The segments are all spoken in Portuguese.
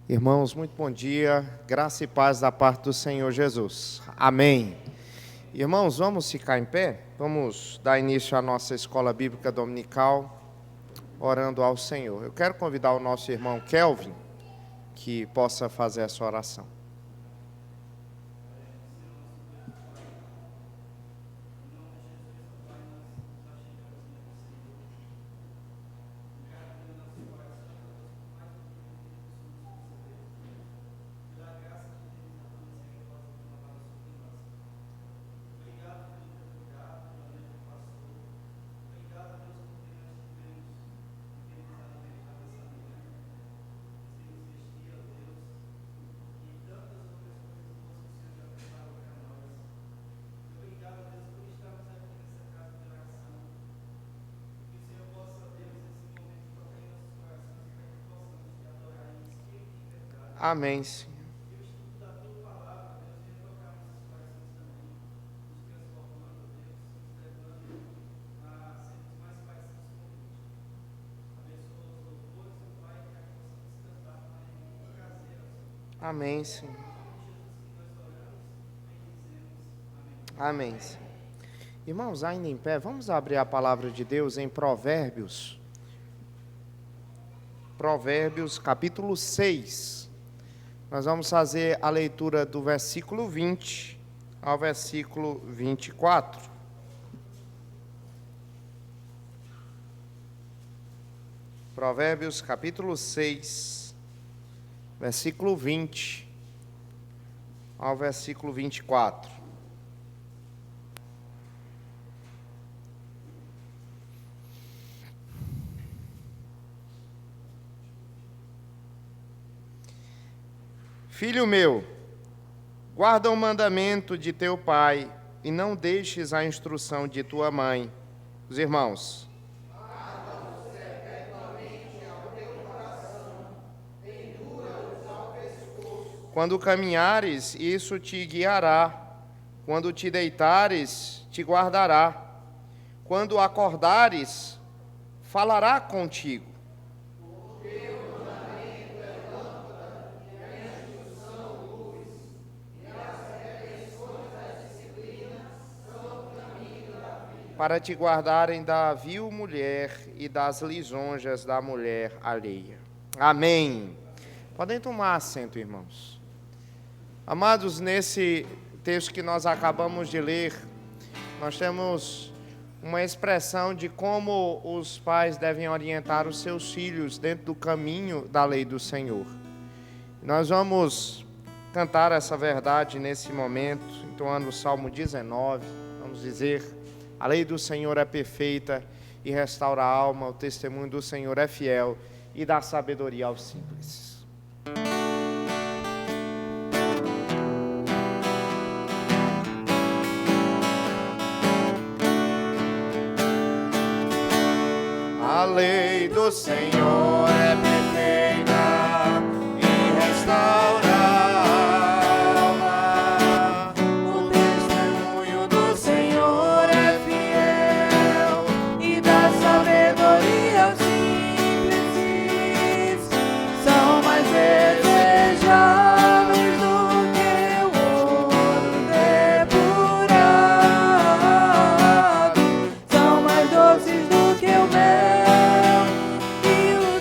Irmãos, muito bom dia, graça e paz da parte do Senhor Jesus. Amém. Irmãos, vamos ficar em pé? Vamos dar início à nossa escola bíblica dominical, orando ao Senhor. Eu quero convidar o nosso irmão Kelvin, que possa fazer essa oração. Amém, Senhor. Amém, Senhor. Amém, Senhor. Irmãos, ainda em pé, vamos abrir a palavra de Deus em Provérbios. Provérbios, capítulo 6. Nós vamos fazer a leitura do versículo 20 ao versículo 24. Provérbios, capítulo 6, versículo 20 ao versículo 24. Filho meu, guarda o mandamento de teu pai e não deixes a instrução de tua mãe. Os irmãos. Guarda-os perpetuamente ao teu coração, pendura-os ao pescoço. Quando caminhares, isso te guiará. Quando te deitares, te guardará. Quando acordares, falará contigo. Para te guardarem da vil mulher e das lisonjas da mulher alheia. Amém. Podem tomar assento, irmãos. Amados, nesse texto que nós acabamos de ler, nós temos uma expressão de como os pais devem orientar os seus filhos dentro do caminho da lei do Senhor. Nós vamos cantar essa verdade nesse momento, entoando o Salmo 19, vamos dizer: a lei do Senhor é perfeita e restaura a alma, o testemunho do Senhor é fiel e dá sabedoria aos simples. A lei do Senhor é perfeita e restaura. São mais doces do que o mel e o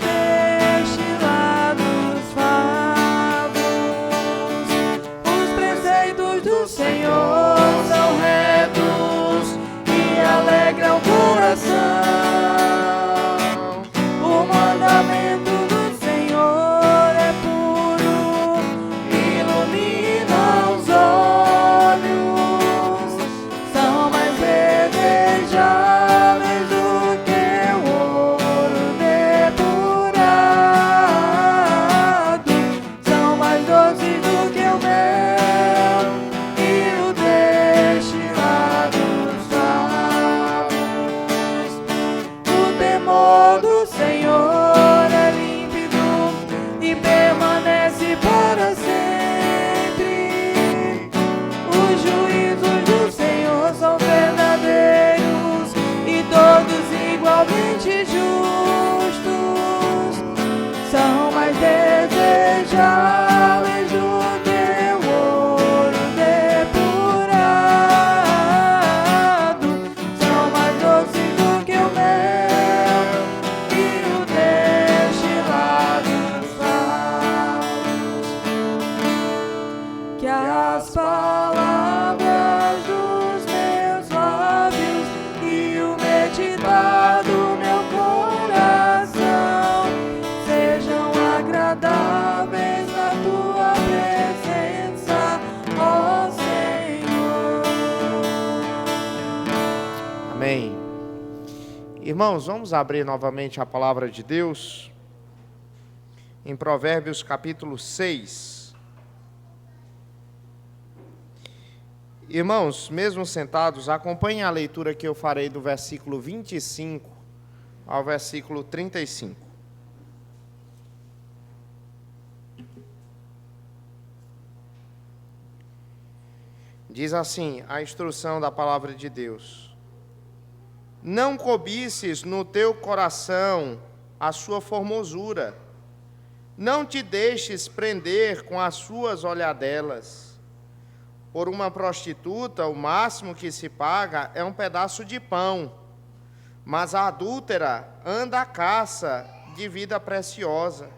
agradáveis na tua presença, ó Senhor. Amém. Irmãos, vamos abrir novamente a palavra de Deus em Provérbios capítulo 6. Irmãos, mesmo sentados, acompanhem a leitura que eu farei do versículo 25 ao versículo 35. Diz assim a instrução da palavra de Deus: não cobices no teu coração a sua formosura, não te deixes prender com as suas olhadelas. Por uma prostituta, o máximo que se paga é um pedaço de pão, mas a adúltera anda à caça de vida preciosa.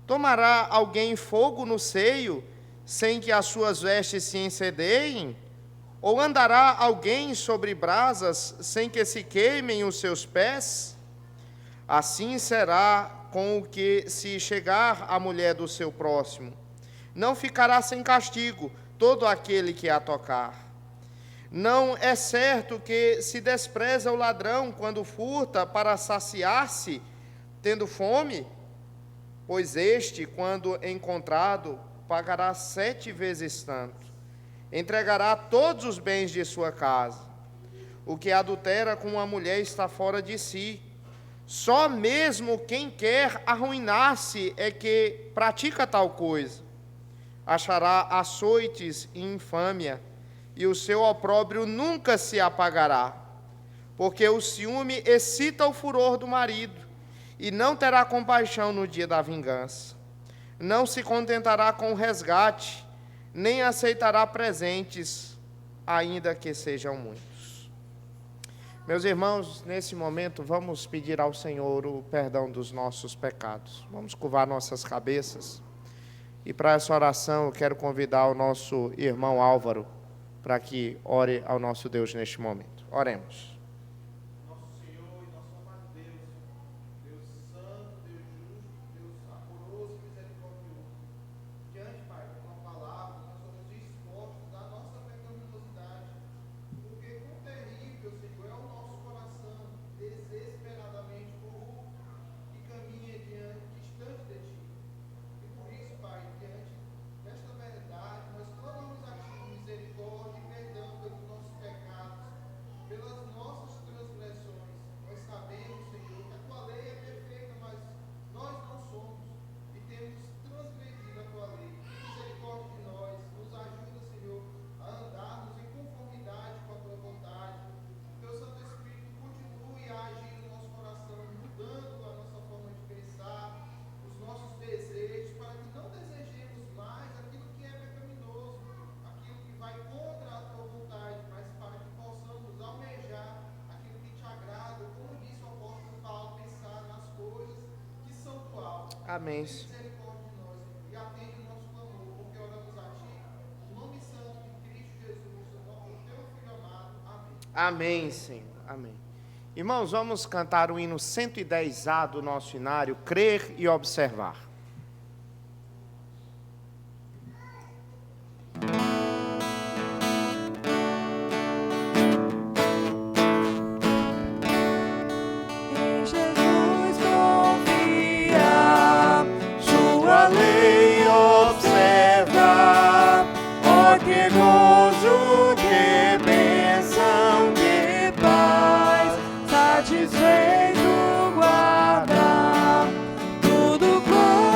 Tomará alguém fogo no seio, sem que as suas vestes se incendeiem? Ou andará alguém sobre brasas, sem que se queimem os seus pés? Assim será com o que se chegar à mulher do seu próximo. Não ficará sem castigo todo aquele que a tocar. Não é certo que se despreza o ladrão quando furta para saciar-se, tendo fome? Pois este, quando encontrado, pagará 7 vezes tanto. Entregará todos os bens de sua casa. O que adultera com uma mulher está fora de si. Só mesmo quem quer arruinar-se é que pratica tal coisa. Achará açoites e infâmia, e o seu opróbrio nunca se apagará. Porque o ciúme excita o furor do marido, e não terá compaixão no dia da vingança. Não se contentará com o resgate, nem aceitará presentes, ainda que sejam muitos. Meus irmãos, nesse momento vamos pedir ao Senhor o perdão dos nossos pecados. Vamos curvar nossas cabeças. E para essa oração eu quero convidar o nosso irmão Álvaro para que ore ao nosso Deus neste momento. Oremos. Amém. Amém, Senhor. Amém. Irmãos, vamos cantar o hino 110A do nosso inário, Crer e Observar. Satisfeito guardar tudo quanto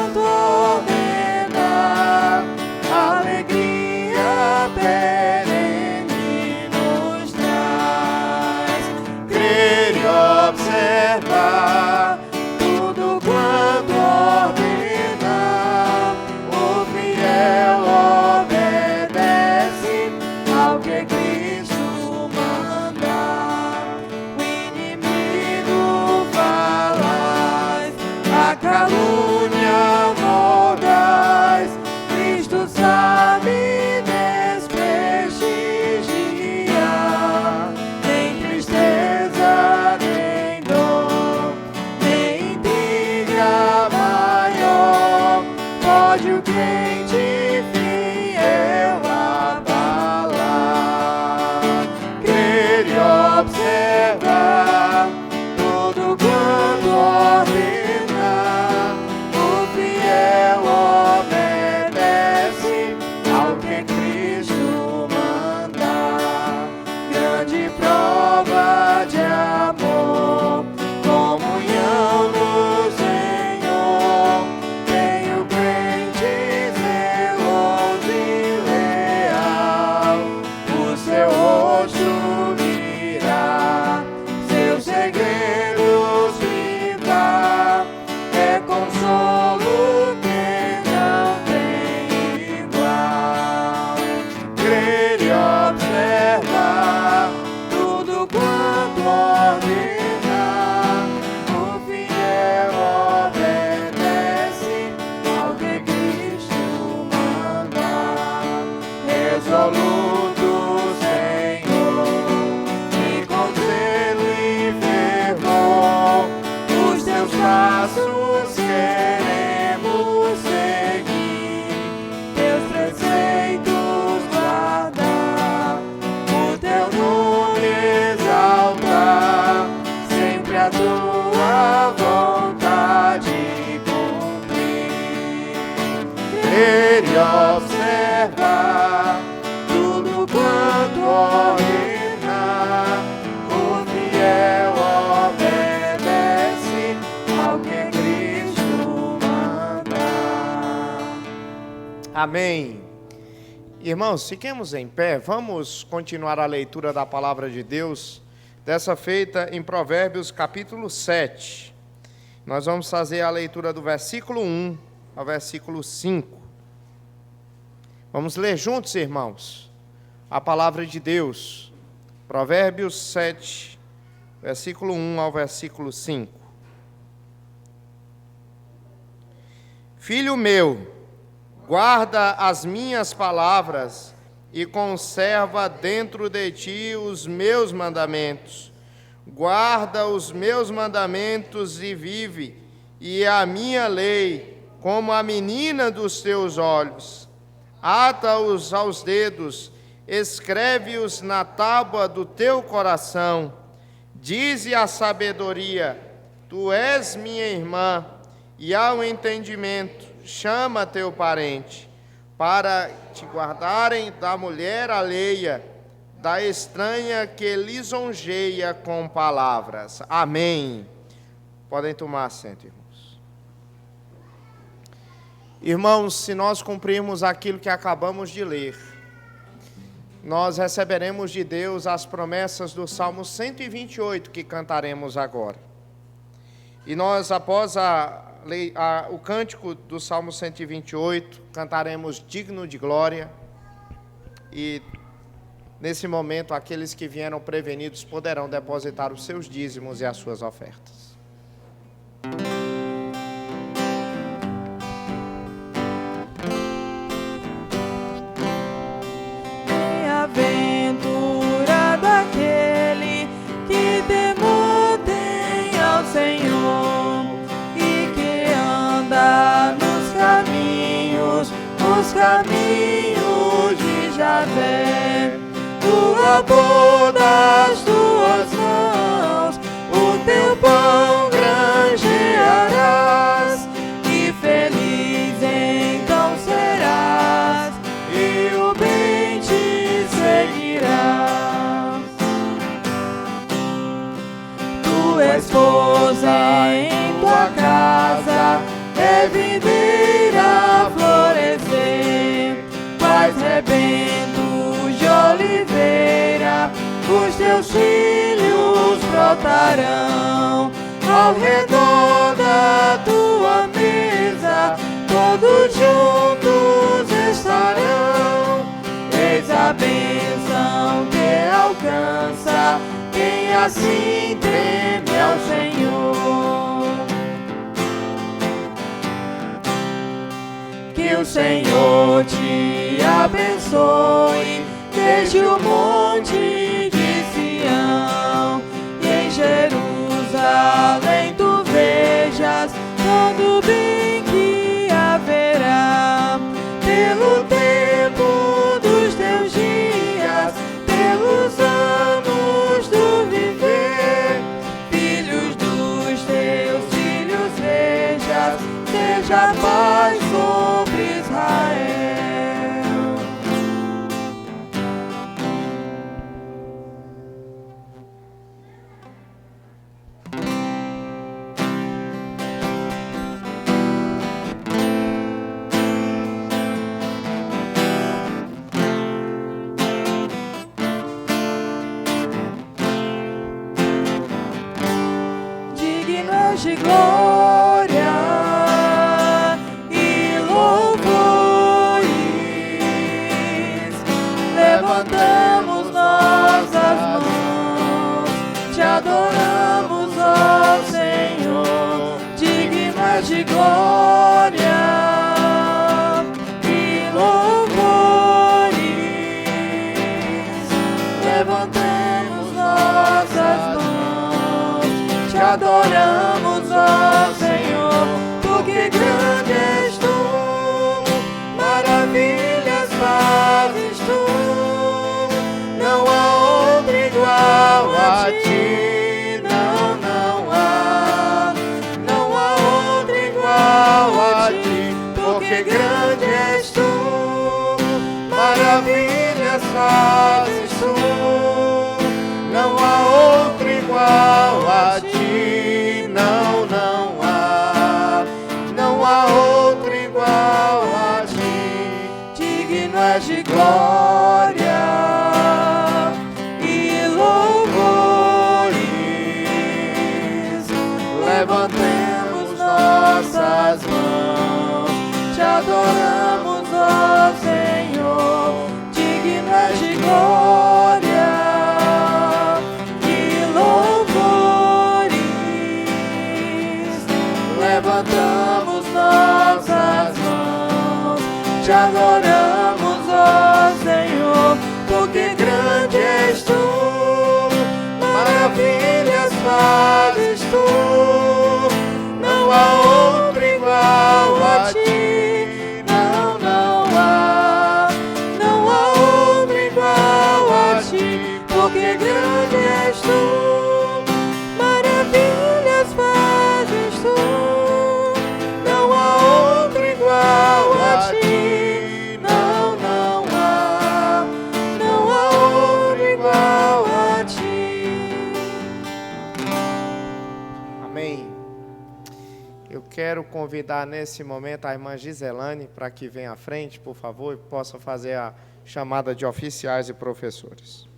crente fiel abalar. Crer e observar tudo quanto ordena, o fiel obedece ao que Cristo manda. Grande prova de amor, comunhão no Senhor, tem o crente zeloso e leal, o seu rosto virá, seus segredos livrar, é consolo que não tem igual. Crer e observar tudo quanto ordenar, o fiel obedece ao que Cristo manda. Resoluto, Senhor, e com zelo e fervor, os teus passos queremos seguir, teus preceitos guardar, o teu nome exaltar, sempre a tua vontade cumprir. Crer e observar tudo quanto ordenar, o fiel obedece ao que Cristo manda. Amém. Irmãos, fiquemos em pé, vamos continuar a leitura da palavra de Deus, dessa feita em Provérbios capítulo 7. Nós vamos fazer a leitura do versículo 1 ao versículo 5. Vamos ler juntos, irmãos, a palavra de Deus. Provérbios 7, versículo 1 ao versículo 5. Filho meu, guarda as minhas palavras e conserva dentro de ti os meus mandamentos. Guarda os meus mandamentos e vive, e a minha lei como a menina dos teus olhos. Ata-os aos dedos, escreve-os na tábua do teu coração. Dize a sabedoria, tu és minha irmã, e ao entendimento, chama teu parente, para te guardarem da mulher alheia, da estranha que lisonjeia com palavras. Amém. Podem tomar assento, irmãos. Irmãos, se nós cumprirmos aquilo que acabamos de ler, nós receberemos de Deus as promessas do Salmo 128 que cantaremos agora. E nós, após o cântico do Salmo 128, cantaremos digno de glória. E nesse momento, aqueles que vieram prevenidos poderão depositar os seus dízimos e as suas ofertas. Bem-aventurado aquele que temor tem ao Senhor e que anda nos caminhos de Javé. O amor das tuas mãos, o teu pão granjearás, e feliz então serás, e o bem te seguirás. Tua esposa em tua casa é videira florescer, quais rebentos de oliveira, os teus filhos brotarão ao redor da tua mesa, todos juntos estarão. Eis a bênção que alcança quem assim teme ao Senhor. Que o Senhor te abençoe desde o monte de Sião, e em Jerusalém tu vejas todo o bem que haverá. a paz sobre Israel. Digno és de glória e louvores, levantamos nossas mãos, te adoramos, ó Senhor. Digno és de glória e louvores, levantamos nossas mãos, te adoramos, ó Senhor, porque grande és tu, maravilhas fazes tu, não há outro igual a ti, não há outro igual a ti, porque grande és tu, maravilhas fazes tu, não há outro igual a ti, não há outro igual a ti. Digno és de glória e louvores, levantemos nossas mãos, te adoramos, ó Senhor. Digno és de glória e louvores, levantamos nossas mãos, te adoramos, ó Senhor, porque grande és tu, maravilhas fazes tu, não há outro igual a ti, não há outro igual a ti, porque grande és tu, maravilhas fazes tu, não há outro igual a ti, não há outro igual a ti. Amém. Eu quero convidar nesse momento a irmã Giselane para que venha à frente, por favor, e possa fazer a chamada de oficiais e professores.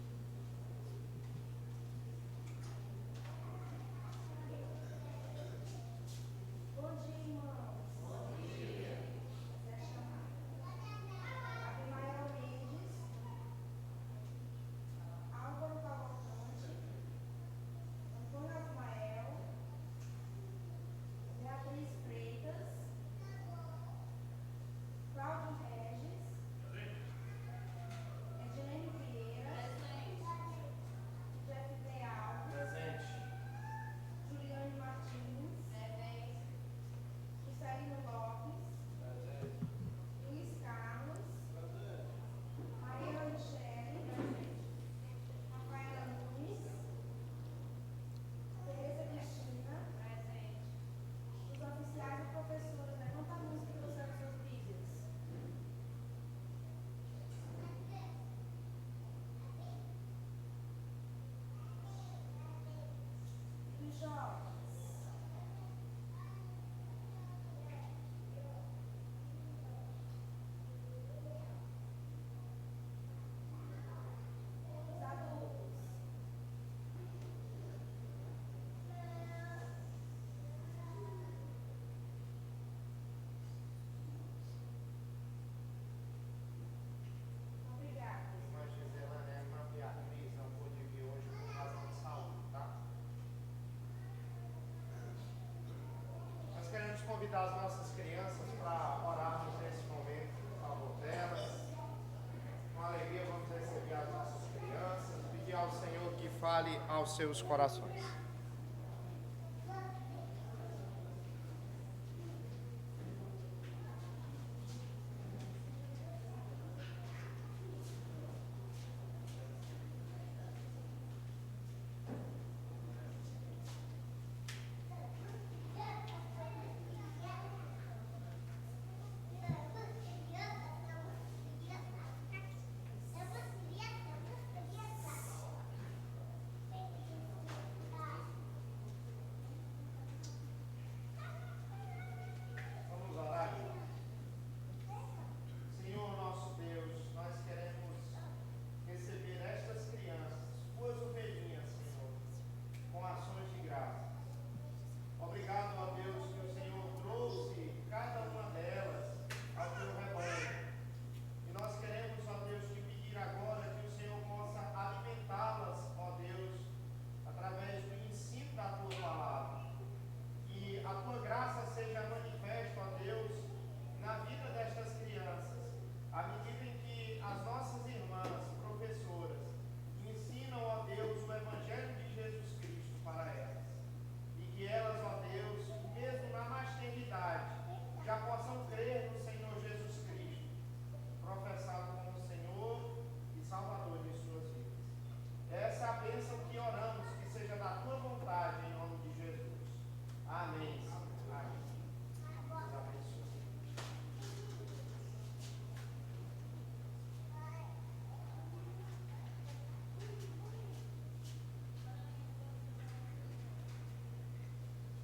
Convidar as nossas crianças para orarmos nesse momento em favor delas. Com alegria vamos receber as nossas crianças, pedir ao Senhor que fale aos seus corações.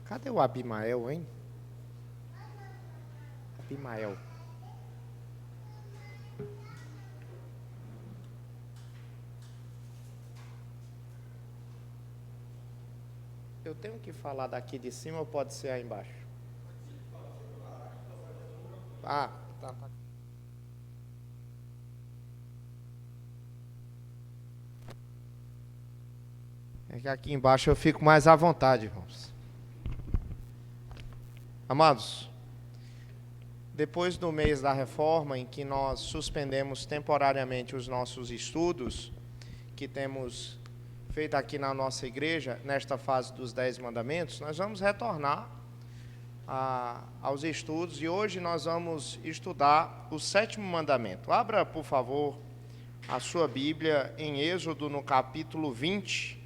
Cadê o Abimael, hein? Abimael. Eu tenho que falar daqui de cima ou pode ser aí embaixo? Ah, tá. É que aqui embaixo eu fico mais à vontade, irmãos. Amados, depois do mês da reforma, em que nós suspendemos temporariamente os nossos estudos, que temos feito aqui na nossa igreja, nesta fase dos 10 mandamentos, nós vamos retornar aos estudos, e hoje nós vamos estudar o 7º mandamento. Abra, por favor, a sua Bíblia em Êxodo, no capítulo 20,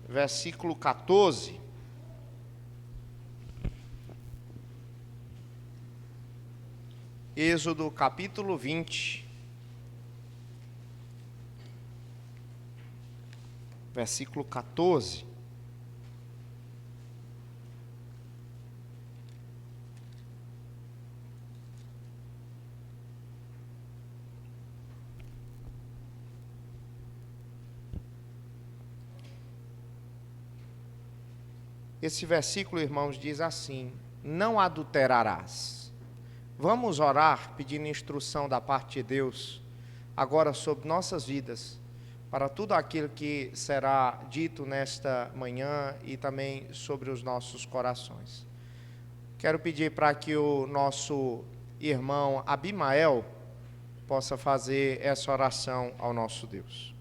versículo 14. Êxodo, capítulo 20, versículo 14. Esse versículo, irmãos, diz assim: não adulterarás. Vamos orar pedindo instrução da parte de Deus, agora sobre nossas vidas, para tudo aquilo que será dito nesta manhã e também sobre os nossos corações. Quero pedir para que o nosso irmão Abimael possa fazer essa oração ao nosso Deus.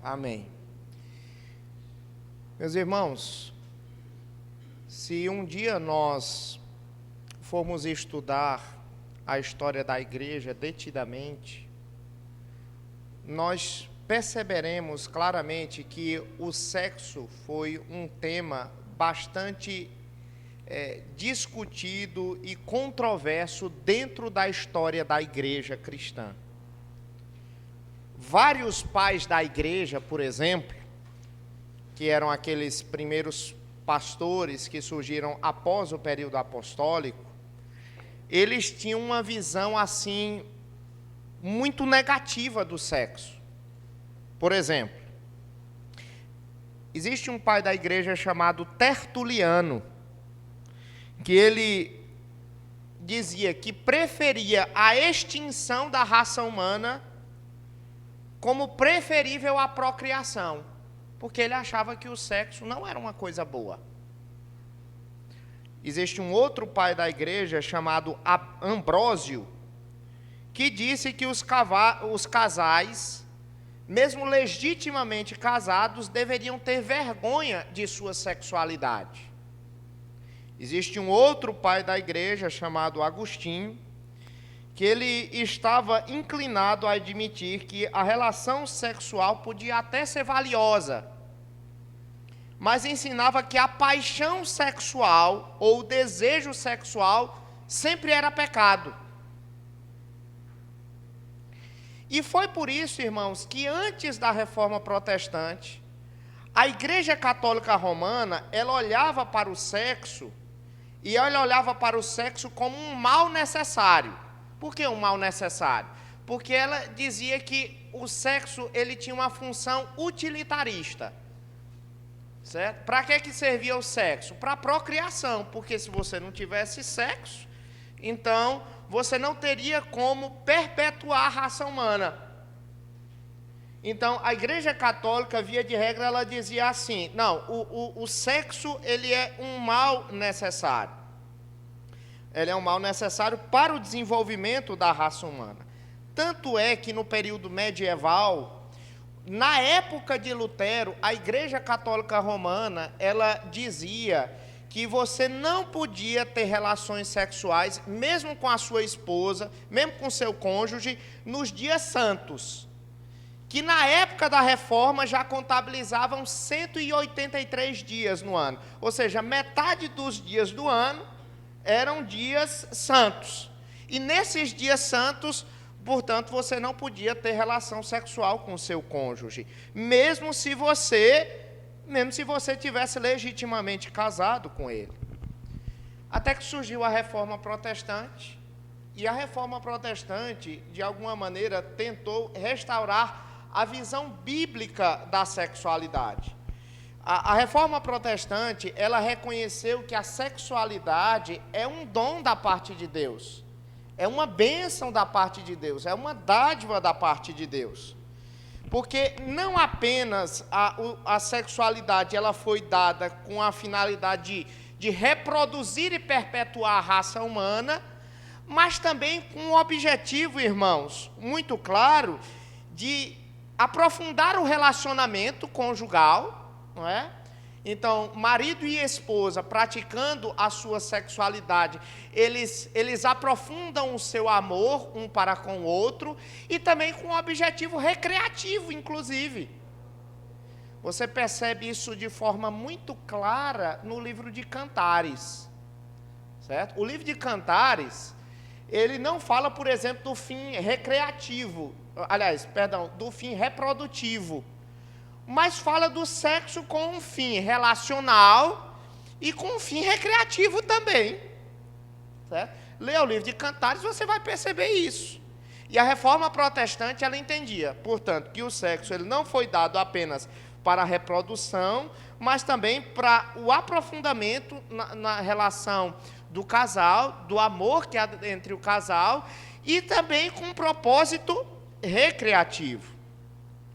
Amém. Meus irmãos, se um dia nós formos estudar a história da igreja detidamente, nós perceberemos claramente que o sexo foi um tema bastante discutido e controverso dentro da história da igreja cristã. Vários pais da igreja, por exemplo, que eram aqueles primeiros pastores que surgiram após o período apostólico, eles tinham uma visão assim muito negativa do sexo. Por exemplo, existe um pai da igreja chamado Tertuliano, que ele dizia que preferia a extinção da raça humana como preferível à procriação, porque ele achava que o sexo não era uma coisa boa. Existe um outro pai da igreja chamado Ambrósio, que disse que os casais, mesmo legitimamente casados, deveriam ter vergonha de sua sexualidade. Existe um outro pai da igreja chamado Agostinho, que ele estava inclinado a admitir que a relação sexual podia até ser valiosa, mas ensinava que a paixão sexual ou o desejo sexual sempre era pecado. E foi por isso, irmãos, que antes da Reforma Protestante, a Igreja Católica Romana, ela olhava para o sexo, e ela olhava para o sexo como um mal necessário. Por que um mal necessário? Porque ela dizia que o sexo ele tinha uma função utilitarista. Certo? Para que servia o sexo? Para a procriação, porque se você não tivesse sexo, então você não teria como perpetuar a raça humana. Então, a Igreja Católica, via de regra, ela dizia assim, não, o sexo, ele é um mal necessário. Ele é um mal necessário para o desenvolvimento da raça humana. Tanto é que no período medieval, na época de Lutero, a Igreja Católica Romana, ela dizia que você não podia ter relações sexuais, mesmo com a sua esposa, mesmo com seu cônjuge, nos dias santos, que na época da reforma já contabilizavam 183 dias no ano, ou seja, metade dos dias do ano eram dias santos, e nesses dias santos, portanto, você não podia ter relação sexual com seu cônjuge, mesmo se você tivesse legitimamente casado com ele. Até que surgiu a Reforma Protestante, e a Reforma Protestante, de alguma maneira, tentou restaurar a visão bíblica da sexualidade. A Reforma Protestante, ela reconheceu que a sexualidade é um dom da parte de Deus, é uma bênção da parte de Deus, é uma dádiva da parte de Deus. Porque não apenas a sexualidade ela foi dada com a finalidade de reproduzir e perpetuar a raça humana, mas também com o objetivo, irmãos, muito claro, de aprofundar o relacionamento conjugal, não é? Então, marido e esposa praticando a sua sexualidade, eles aprofundam o seu amor um para com o outro e também com um objetivo recreativo, inclusive. Você percebe isso de forma muito clara no livro de Cantares, certo? O livro de Cantares, ele não fala, por exemplo, do fim recreativo, do fim reprodutivo, mas fala do sexo com um fim relacional e com um fim recreativo também. Certo? Leia o livro de Cantares, você vai perceber isso. E a Reforma Protestante, ela entendia, portanto, que o sexo ele não foi dado apenas para a reprodução, mas também para o aprofundamento na relação do casal, do amor que há entre o casal, e também com um propósito recreativo.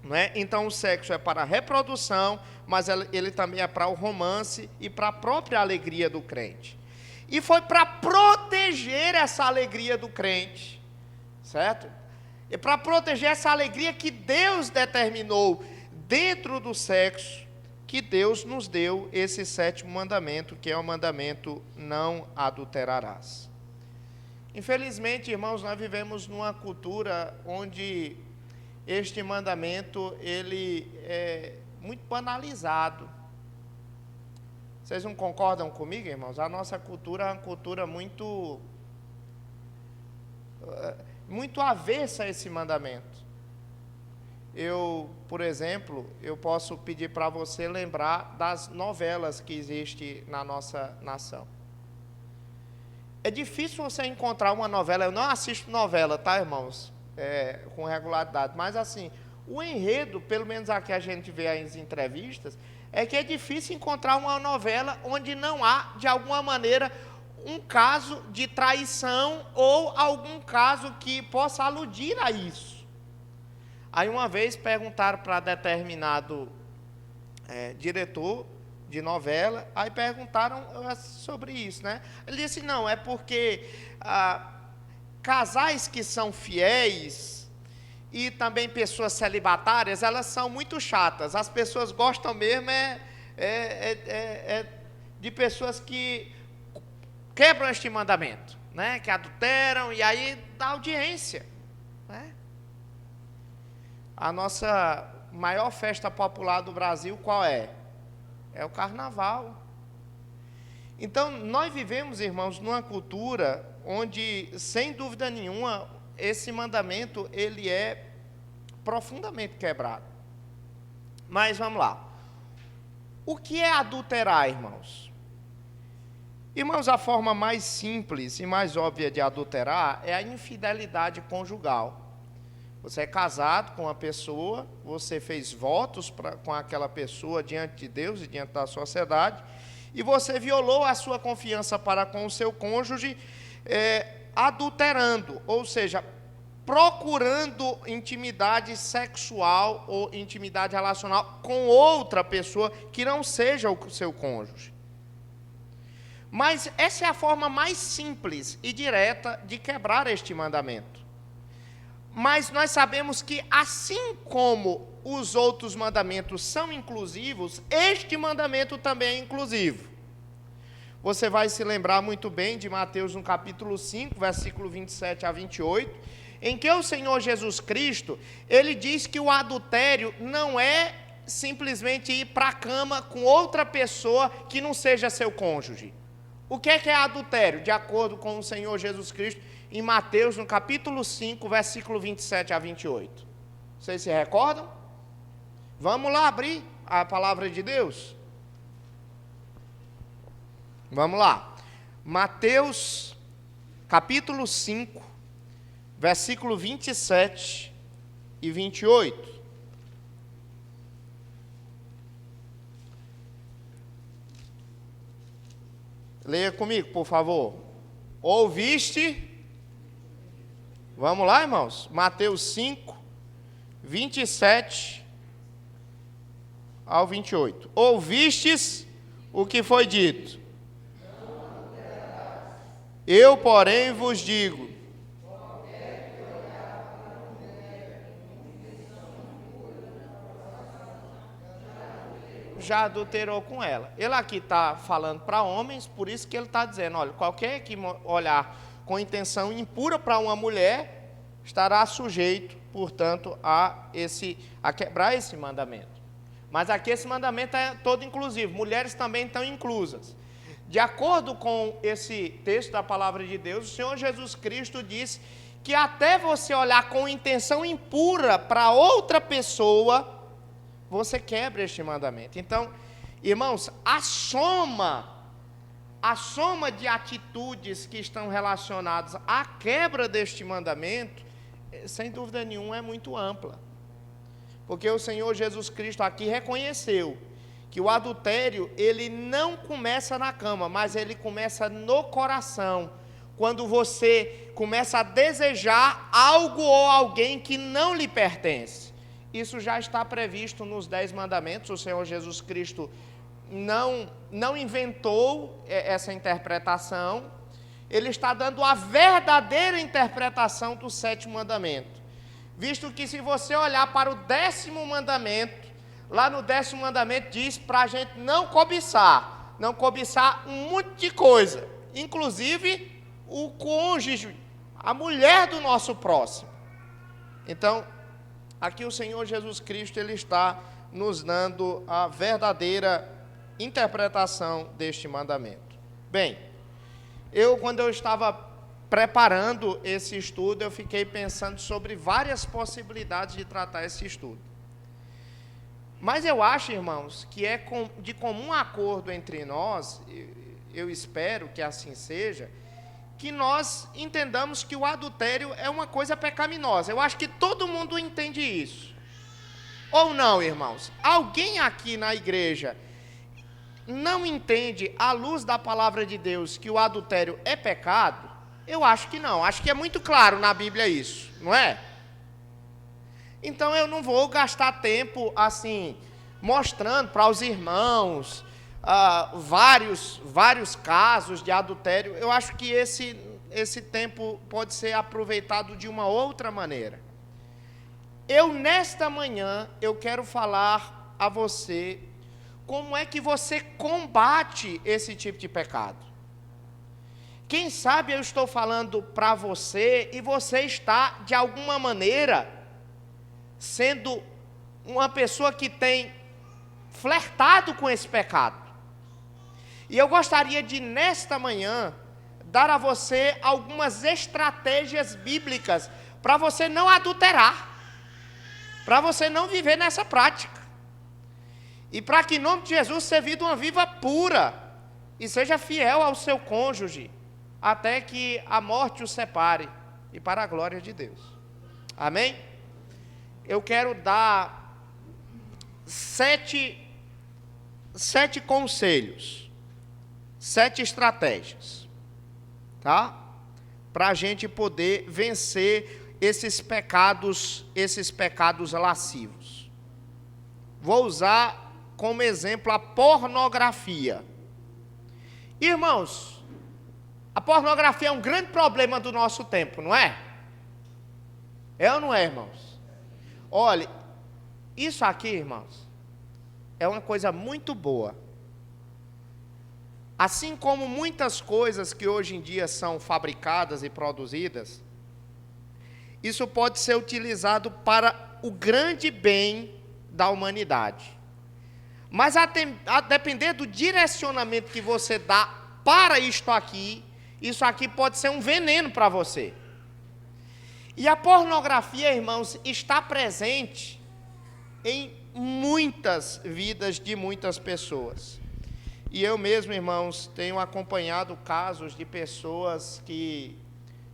Não é? Então, o sexo é para a reprodução, mas ele também é para o romance e para a própria alegria do crente. E foi para proteger essa alegria do crente, certo? E para proteger essa alegria que Deus determinou dentro do sexo, que Deus nos deu esse 7º mandamento, que é o mandamento não adulterarás. Infelizmente, irmãos, nós vivemos numa cultura onde este mandamento, ele é muito banalizado. Vocês não concordam comigo, irmãos? A nossa cultura é uma cultura muito avessa a esse mandamento. Por exemplo, eu posso pedir para você lembrar das novelas que existem na nossa nação. É difícil você encontrar uma novela, eu não assisto novela, tá, irmãos? Com regularidade, mas assim, o enredo, pelo menos aqui a gente vê as entrevistas, é que é difícil encontrar uma novela onde não há, de alguma maneira, um caso de traição ou algum caso que possa aludir a isso. Aí uma vez perguntaram para determinado diretor de novela, aí perguntaram sobre isso, né? Ele disse, não, é porque casais que são fiéis e também pessoas celibatárias, elas são muito chatas. As pessoas gostam mesmo de pessoas que quebram este mandamento, né? Que adulteram e aí dá audiência, né? A nossa maior festa popular do Brasil qual é? É o carnaval. Então, nós vivemos, irmãos, numa cultura onde, sem dúvida nenhuma, esse mandamento, ele é profundamente quebrado. Mas, vamos lá. O que é adulterar, irmãos? Irmãos, a forma mais simples e mais óbvia de adulterar é a infidelidade conjugal. Você é casado com uma pessoa, você fez votos com aquela pessoa diante de Deus e diante da sociedade, e você violou a sua confiança para com o seu cônjuge, adulterando, ou seja, procurando intimidade sexual ou intimidade relacional com outra pessoa que não seja o seu cônjuge. Mas essa é a forma mais simples e direta de quebrar este mandamento. Mas nós sabemos que, assim como os outros mandamentos são inclusivos, este mandamento também é inclusivo. Você vai se lembrar muito bem de Mateus no capítulo 5, versículo 27 a 28, em que o Senhor Jesus Cristo, ele diz que o adultério não é simplesmente ir para a cama com outra pessoa que não seja seu cônjuge. O que é adultério? De acordo com o Senhor Jesus Cristo, em Mateus, no capítulo 5, versículo 27 a 28. Vocês se recordam? Vamos lá abrir a palavra de Deus. Vamos lá. Mateus, capítulo 5, versículo 27 e 28. Leia comigo, por favor. Ouviste? Vamos lá, irmãos. Mateus 5, 27 ao 28. Ouvistes o que foi dito? Eu, porém, vos digo. Já adulterou com ela. Ele aqui está falando para homens, por isso que ele está dizendo, olha, qualquer que olhar com intenção impura para uma mulher, estará sujeito, portanto, a quebrar esse mandamento. Mas aqui esse mandamento é todo inclusivo, mulheres também estão inclusas. De acordo com esse texto da palavra de Deus, o Senhor Jesus Cristo diz que até você olhar com intenção impura para outra pessoa, você quebra este mandamento. Então, irmãos, a soma de atitudes que estão relacionadas à quebra deste mandamento, sem dúvida nenhuma, é muito ampla. Porque o Senhor Jesus Cristo aqui reconheceu que o adultério, ele não começa na cama, mas ele começa no coração, quando você começa a desejar algo ou alguém que não lhe pertence. Isso já está previsto nos 10 mandamentos. O Senhor Jesus Cristo não inventou essa interpretação. Ele está dando a verdadeira interpretação do 7º mandamento. Visto que, se você olhar para o 10º mandamento, lá no 10º mandamento diz para a gente não cobiçar um monte de coisa, inclusive o cônjuge, a mulher do nosso próximo. Então, aqui o Senhor Jesus Cristo, ele está nos dando a verdadeira interpretação deste mandamento. Bem, quando eu estava preparando esse estudo, eu fiquei pensando sobre várias possibilidades de tratar esse estudo. Mas eu acho, irmãos, que é de comum acordo entre nós, eu espero que assim seja, que nós entendamos que o adultério é uma coisa pecaminosa. Eu acho que todo mundo entende isso. Ou não, irmãos? Alguém aqui na igreja não entende, à luz da palavra de Deus, que o adultério é pecado? Eu acho que não. Acho que é muito claro na Bíblia isso, não é? Então eu não vou gastar tempo assim, mostrando para os irmãos vários casos de adultério. Eu acho que esse tempo pode ser aproveitado de uma outra maneira. Nesta manhã, eu quero falar a você como é que você combate esse tipo de pecado. Quem sabe eu estou falando para você e você está, de alguma maneira, sendo uma pessoa que tem flertado com esse pecado. E eu gostaria de, nesta manhã, dar a você algumas estratégias bíblicas para você não adulterar, para você não viver nessa prática. E para que, em nome de Jesus, você viva uma vida pura e seja fiel ao seu cônjuge, até que a morte o separe, e para a glória de Deus. Amém? Eu quero dar 7 conselhos, 7 estratégias, tá? para a gente poder vencer esses pecados lascivos. Vou usar como exemplo a pornografia. Irmãos, a pornografia é um grande problema do nosso tempo, não é? É ou não é, irmãos? Olha, isso aqui, irmãos, é uma coisa muito boa. Assim como muitas coisas que hoje em dia são fabricadas e produzidas, isso pode ser utilizado para o grande bem da humanidade. Mas a depender do direcionamento que você dá para isto aqui, isso aqui pode ser um veneno para você. E a pornografia, irmãos, está presente em muitas vidas de muitas pessoas. E eu mesmo, irmãos, tenho acompanhado casos de pessoas que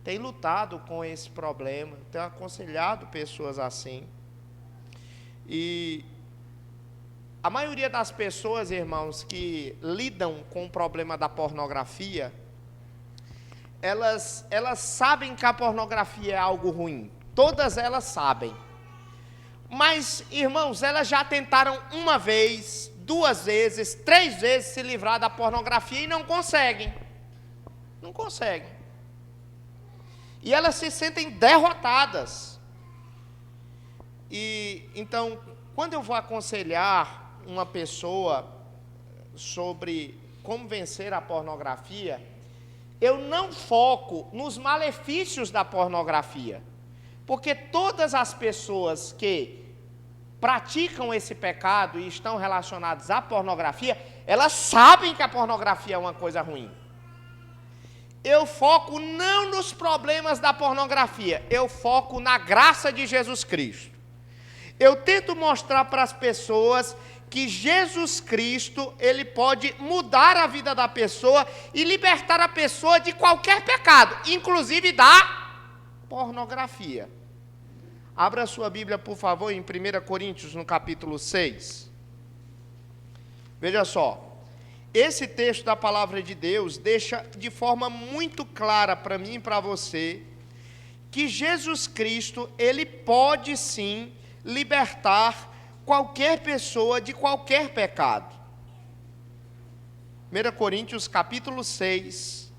têm lutado com esse problema, tenho aconselhado pessoas assim. E a maioria das pessoas, irmãos, que lidam com o problema da pornografia, elas sabem que a pornografia é algo ruim. Todas elas sabem. Mas, irmãos, elas já tentaram uma vez, 2 vezes, 3 vezes se livrar da pornografia e não conseguem. Não conseguem. E elas se sentem derrotadas. E então, quando eu vou aconselhar uma pessoa sobre como vencer a pornografia, eu não foco nos malefícios da pornografia. Porque todas as pessoas que praticam esse pecado e estão relacionadas à pornografia, elas sabem que a pornografia é uma coisa ruim. Eu foco não nos problemas da pornografia, eu foco na graça de Jesus Cristo. Eu tento mostrar para as pessoas que Jesus Cristo, ele pode mudar a vida da pessoa e libertar a pessoa de qualquer pecado, inclusive da pornografia. Abra a sua Bíblia, por favor, em 1 Coríntios, no capítulo 6. Veja só, esse texto da palavra de Deus deixa de forma muito clara para mim e para você que Jesus Cristo, ele pode sim libertar qualquer pessoa de qualquer pecado. 1 Coríntios, capítulo 6,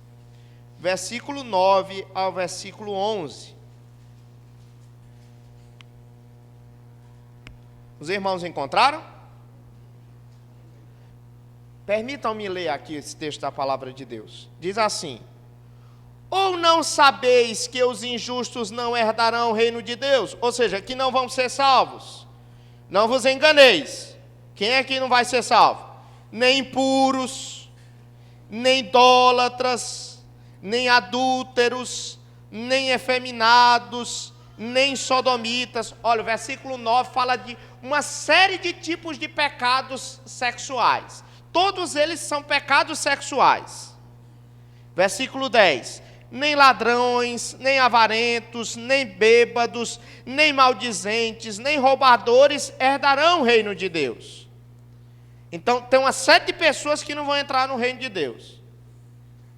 versículo 9 ao versículo 11. Os irmãos encontraram? Permitam-me ler aqui esse texto da palavra de Deus. Diz assim: ou não sabeis que os injustos não herdarão o reino de Deus? Ou seja, que não vão ser salvos. Não vos enganeis. Quem é que não vai ser salvo? Nem impuros, nem idólatras, nem adúlteros, nem efeminados, nem sodomitas. Olha, o versículo 9 fala de uma série de tipos de pecados sexuais. Todos eles são pecados sexuais. Versículo 10. Nem ladrões, nem avarentos, nem bêbados, nem maldizentes, nem roubadores herdarão o reino de Deus. Então, tem uma série de pessoas que não vão entrar no reino de Deus.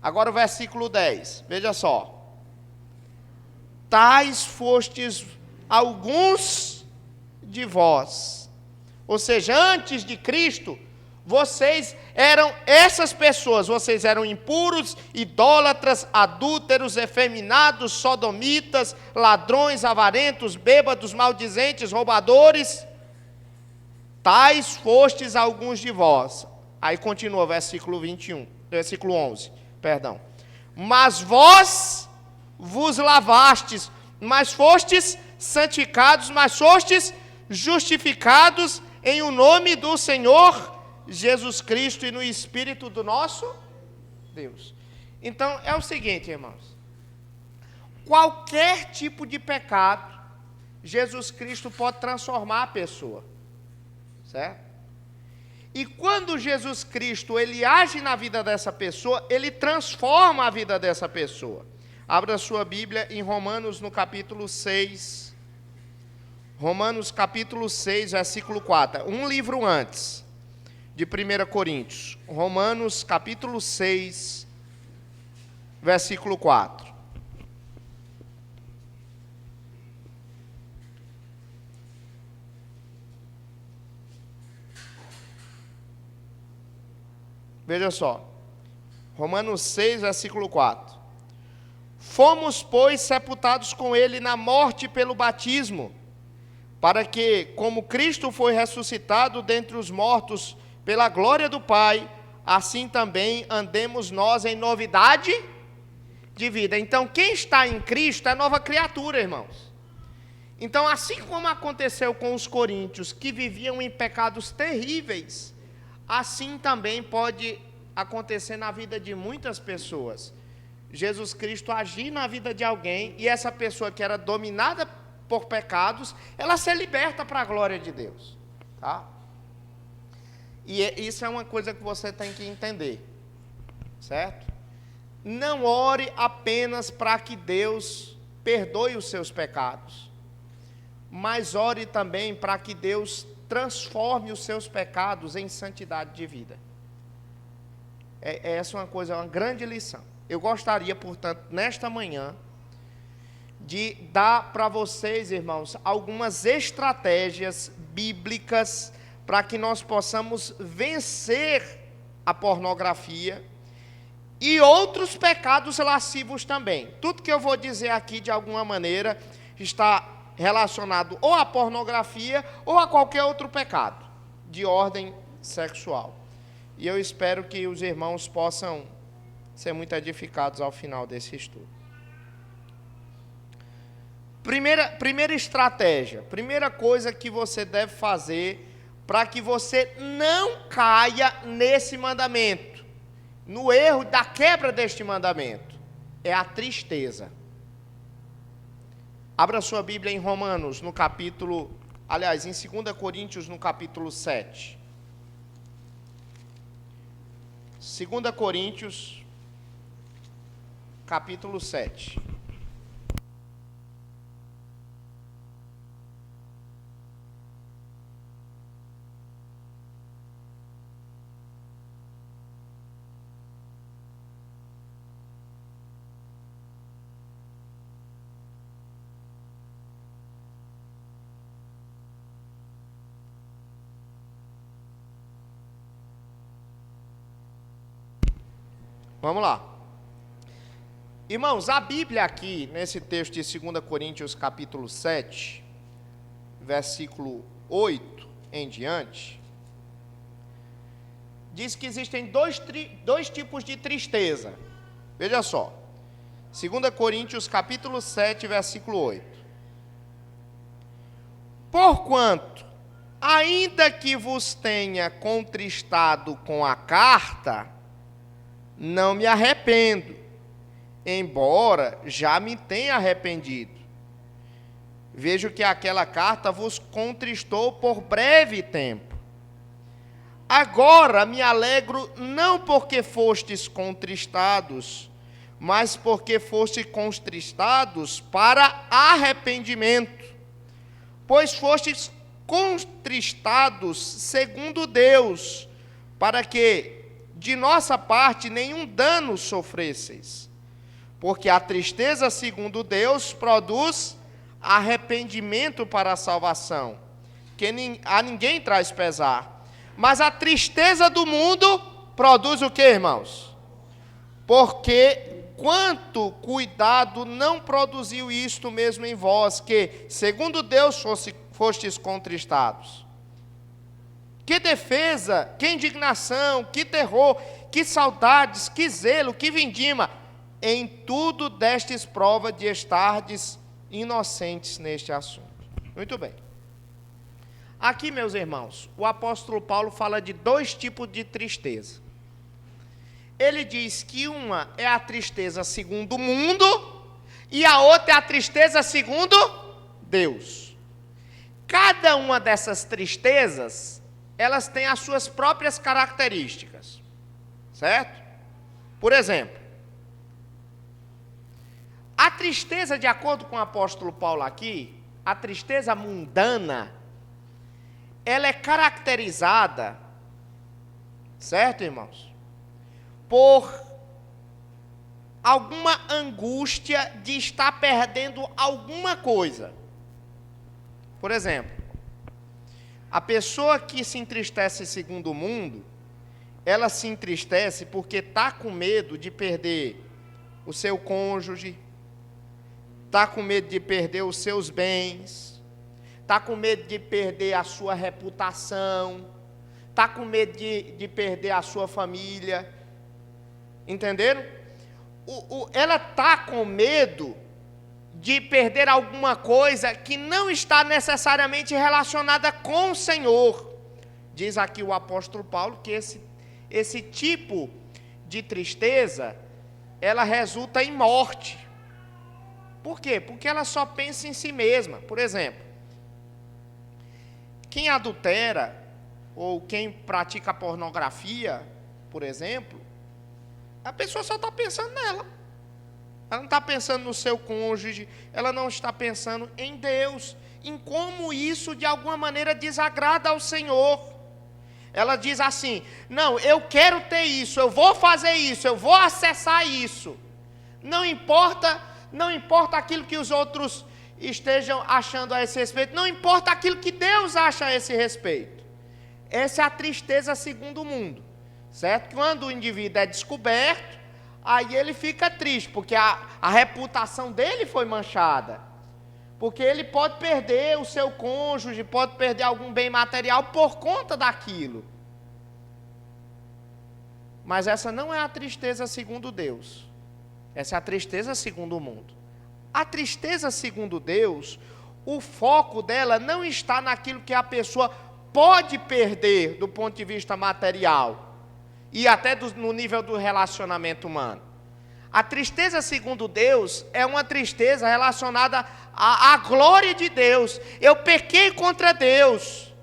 Agora o versículo 10, veja só. Tais fostes alguns de vós. Ou seja, antes de Cristo, vocês eram essas pessoas, vocês eram impuros, idólatras, adúlteros, efeminados, sodomitas, ladrões, avarentos, bêbados, maldizentes, roubadores. Tais fostes alguns de vós. Aí continua, versículo 11. Mas vós vos lavastes, mas fostes santificados, mas fostes justificados em o nome do Senhor Jesus Cristo e no Espírito do nosso Deus. Então, é o seguinte, irmãos. Qualquer tipo de pecado, Jesus Cristo pode transformar a pessoa. Certo? E quando Jesus Cristo, ele age na vida dessa pessoa, ele transforma a vida dessa pessoa. Abra sua Bíblia em Romanos, no capítulo 6. Romanos, capítulo 6, versículo 4. Um livro antes de 1 Coríntios. Romanos, capítulo 6, versículo 4. Veja só. Romanos 6, versículo 4. Fomos, pois, sepultados com ele na morte pelo batismo, para que, como Cristo foi ressuscitado dentre os mortos pela glória do Pai, assim também andemos nós em novidade de vida. Então, quem está em Cristo é nova criatura, irmãos. Então, assim como aconteceu com os coríntios, que viviam em pecados terríveis, assim também pode acontecer na vida de muitas pessoas. Jesus Cristo agir na vida de alguém, e essa pessoa que era dominada por pecados, ela ser liberta para a glória de Deus. Tá? E isso é uma coisa que você tem que entender. Certo? Não ore apenas para que Deus perdoe os seus pecados, mas ore também para que Deus transforme os seus pecados em santidade de vida. Essa é uma coisa, uma grande lição. Eu gostaria, portanto, nesta manhã, de dar para vocês, irmãos, algumas estratégias bíblicas para que nós possamos vencer a pornografia e outros pecados lascivos também. Tudo que eu vou dizer aqui, de alguma maneira, está relacionado ou à pornografia ou a qualquer outro pecado de ordem sexual. E eu espero que os irmãos possam ser muito edificados ao final desse estudo. Primeira estratégia, primeira coisa que você deve fazer para que você não caia nesse mandamento, no erro da quebra deste mandamento, é a tristeza. Abra sua Bíblia em Romanos, no capítulo, aliás, em 2 Coríntios, no capítulo 7. 2 Coríntios, capítulo 7. Vamos lá. Irmãos, a Bíblia aqui, nesse texto de 2 Coríntios capítulo 7, versículo 8 em diante, diz que existem dois tipos de tristeza. Veja só. 2 Coríntios capítulo 7, versículo 8. Porquanto, ainda que vos tenha contristado com a carta, não me arrependo, embora já me tenha arrependido. Vejo que aquela carta vos contristou por breve tempo. Agora me alegro não porque fostes contristados, mas porque fostes contristados para arrependimento. Pois fostes contristados segundo Deus, para que de nossa parte nenhum dano sofresseis. Porque a tristeza segundo Deus produz arrependimento para a salvação, que a ninguém traz pesar. Mas a tristeza do mundo produz o que, irmãos? Porque quanto cuidado não produziu isto mesmo em vós, que segundo Deus fostes contristados. Que defesa, que indignação, que terror, que saudades, que zelo, que vindima. Em tudo destes prova de estardes inocentes neste assunto. Muito bem. Aqui, meus irmãos, o apóstolo Paulo fala de dois tipos de tristeza. Ele diz que uma é a tristeza segundo o mundo e a outra é a tristeza segundo Deus. Cada uma dessas tristezas, elas têm as suas próprias características, certo? Por exemplo, a tristeza, de acordo com o apóstolo Paulo aqui, a tristeza mundana, ela é caracterizada, certo, irmãos? Por alguma angústia de estar perdendo alguma coisa. Por exemplo, a pessoa que se entristece segundo o mundo, ela se entristece porque está com medo de perder o seu cônjuge, está com medo de perder os seus bens, está com medo de perder a sua reputação, está com medo de perder a sua família. Entenderam? Ela está com medo de perder alguma coisa que não está necessariamente relacionada com o Senhor. Diz aqui o apóstolo Paulo que esse tipo de tristeza, ela resulta em morte. Por quê? Porque ela só pensa em si mesma. Por exemplo, quem adultera ou quem pratica pornografia, por exemplo, a pessoa só está pensando nela. Ela não está pensando no seu cônjuge, ela não está pensando em Deus, em como isso de alguma maneira desagrada ao Senhor. Ela diz assim: não, eu quero ter isso, eu vou fazer isso, eu vou acessar isso. Não importa aquilo que os outros estejam achando a esse respeito, não importa aquilo que Deus acha a esse respeito. Essa é a tristeza segundo o mundo, certo? Quando o indivíduo é descoberto, aí ele fica triste, porque a reputação dele foi manchada. Porque ele pode perder o seu cônjuge, pode perder algum bem material por conta daquilo. Mas essa não é a tristeza segundo Deus. Essa é a tristeza segundo o mundo. A tristeza segundo Deus, o foco dela não está naquilo que a pessoa pode perder do ponto de vista material e até no nível do relacionamento humano. A tristeza segundo Deus é uma tristeza relacionada à glória de Deus. Eu pequei contra Deus.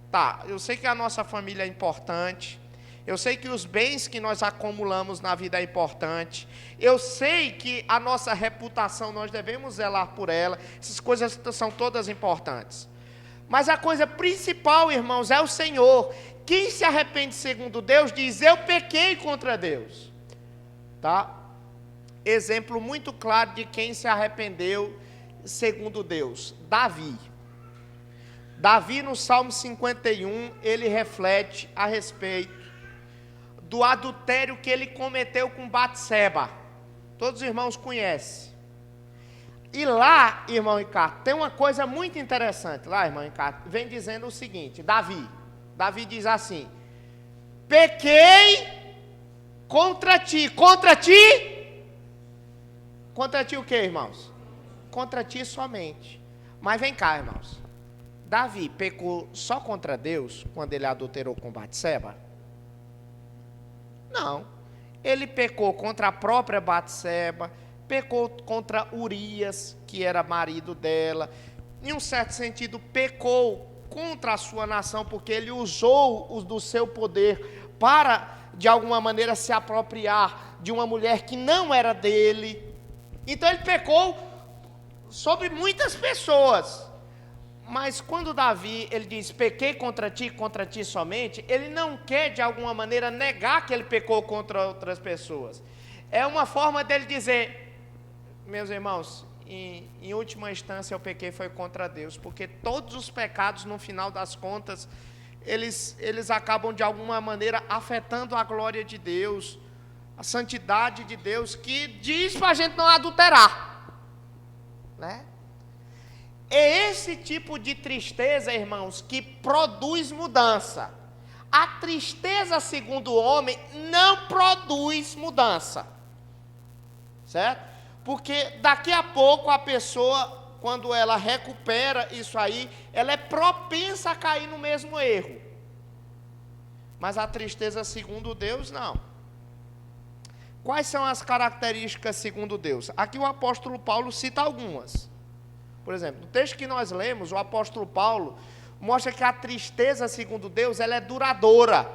Tá, eu sei que a nossa família é importante. Eu sei que os bens que nós acumulamos na vida é importante. Eu sei que a nossa reputação, nós devemos zelar por ela. Essas coisas são todas importantes. Mas a coisa principal, irmãos, é o Senhor. Quem se arrepende segundo Deus diz: eu pequei contra Deus. Tá? Exemplo muito claro de quem se arrependeu segundo Deus: Davi. Davi, no Salmo 51, ele reflete a respeito do adultério que ele cometeu com Batseba. Todos os irmãos conhecem. E lá, irmão Ricardo, tem uma coisa muito interessante. Lá, irmão Ricardo, vem dizendo o seguinte: Davi diz assim: pequei contra ti. Contra ti o que, irmãos? Contra ti somente. Mas vem cá, irmãos. Davi pecou só contra Deus quando ele adulterou com Batseba? Não. Ele pecou contra a própria Batseba, pecou contra Urias, que era marido dela. Em um certo sentido, pecou contra a sua nação, porque ele usou do seu poder para, de alguma maneira, se apropriar de uma mulher que não era dele. Então ele pecou sobre muitas pessoas. Mas quando Davi, ele diz: pequei contra ti somente, ele não quer de alguma maneira negar que ele pecou contra outras pessoas. É uma forma dele dizer: meus irmãos, em última instância eu pequei foi contra Deus, porque todos os pecados, no final das contas, eles acabam de alguma maneira afetando a glória de Deus, a santidade de Deus, que diz para a gente não adulterar, né? É esse tipo de tristeza, irmãos, que produz mudança. A tristeza, segundo o homem, não produz mudança, certo? Porque daqui a pouco a pessoa, quando ela recupera isso aí, ela é propensa a cair no mesmo erro. Mas a tristeza, segundo Deus, não. Quais são as características segundo Deus? Aqui o apóstolo Paulo cita algumas. Por exemplo, no texto que nós lemos, o apóstolo Paulo mostra que a tristeza, segundo Deus, ela é duradoura.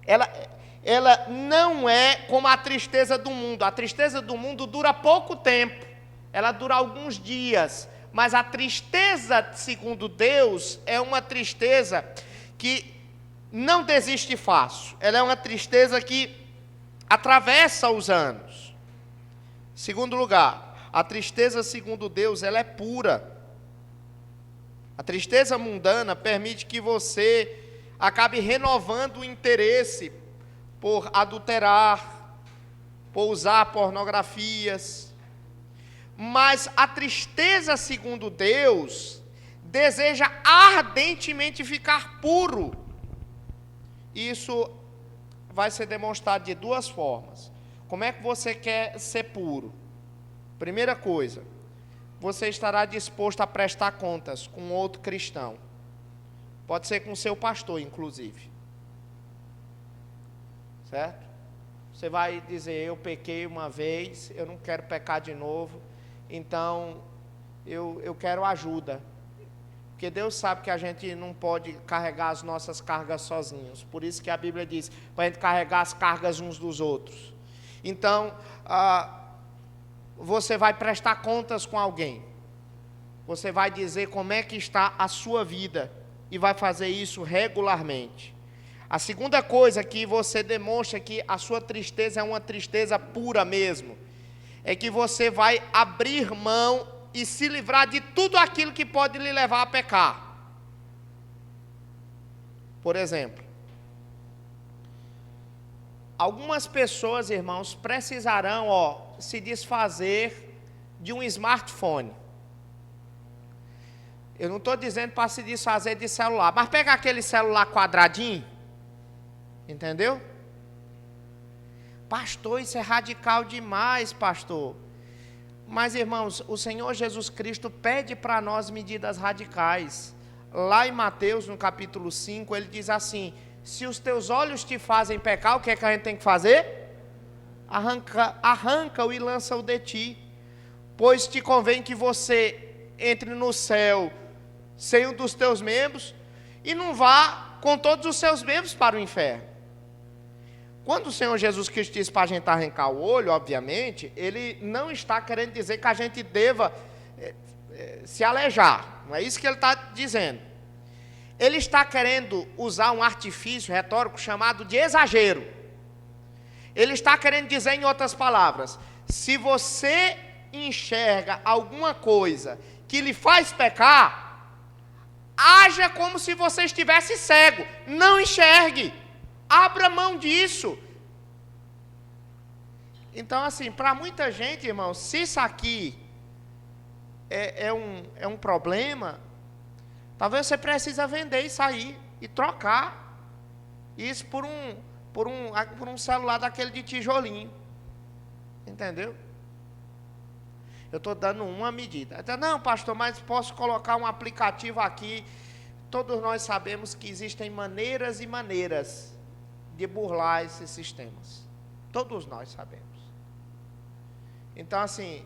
Ela não é como a tristeza do mundo. A tristeza do mundo dura pouco tempo. Ela dura alguns dias. Mas a tristeza, segundo Deus, é uma tristeza que não desiste fácil. Ela é uma tristeza que atravessa os anos. Segundo lugar, a tristeza, segundo Deus, ela é pura. A tristeza mundana permite que você acabe renovando o interesse por adulterar, por usar pornografias. Mas a tristeza, segundo Deus, deseja ardentemente ficar puro. Isso vai ser demonstrado de duas formas. Como é que você quer ser puro? Primeira coisa, você estará disposto a prestar contas com outro cristão. Pode ser com seu pastor, inclusive. Certo? Você vai dizer, eu pequei uma vez, eu não quero pecar de novo, então eu quero ajuda. Porque Deus sabe que a gente não pode carregar as nossas cargas sozinhos. Por isso que a Bíblia diz, para a gente carregar as cargas uns dos outros. Então, você vai prestar contas com alguém. Você vai dizer como é que está a sua vida. E vai fazer isso regularmente. A segunda coisa que você demonstra que a sua tristeza é uma tristeza pura mesmo, é que você vai abrir mão e se livrar de tudo aquilo que pode lhe levar a pecar. Por exemplo, algumas pessoas, irmãos, precisarão se desfazer de um smartphone. Eu não estou dizendo para se desfazer de celular, mas pega aquele celular quadradinho, entendeu? Pastor, isso é radical demais, pastor. Mas, irmãos, o Senhor Jesus Cristo pede para nós medidas radicais. Lá em Mateus, no capítulo 5, ele diz assim, se os teus olhos te fazem pecar, o que é que a gente tem que fazer? Arranca-o e lança-o de ti. Pois te convém que você entre no céu sem um dos teus membros, e não vá com todos os seus membros para o inferno. Quando o Senhor Jesus Cristo diz para a gente arrancar o olho, obviamente, Ele não está querendo dizer que a gente deva se alejar, não é isso que Ele está dizendo. Ele está querendo usar um artifício retórico chamado de exagero. Ele está querendo dizer, em outras palavras, se você enxerga alguma coisa que lhe faz pecar, haja como se você estivesse cego. Não enxergue. Abra mão disso. Então, assim, para muita gente, irmão, se isso aqui é um problema, talvez você precisa vender isso aí e trocar isso por um celular daquele de tijolinho. Entendeu? Eu estou dando uma medida. Não, pastor, mas posso colocar um aplicativo aqui. Todos nós sabemos que existem maneiras e maneiras de burlar esses sistemas. Todos nós sabemos. Então, assim,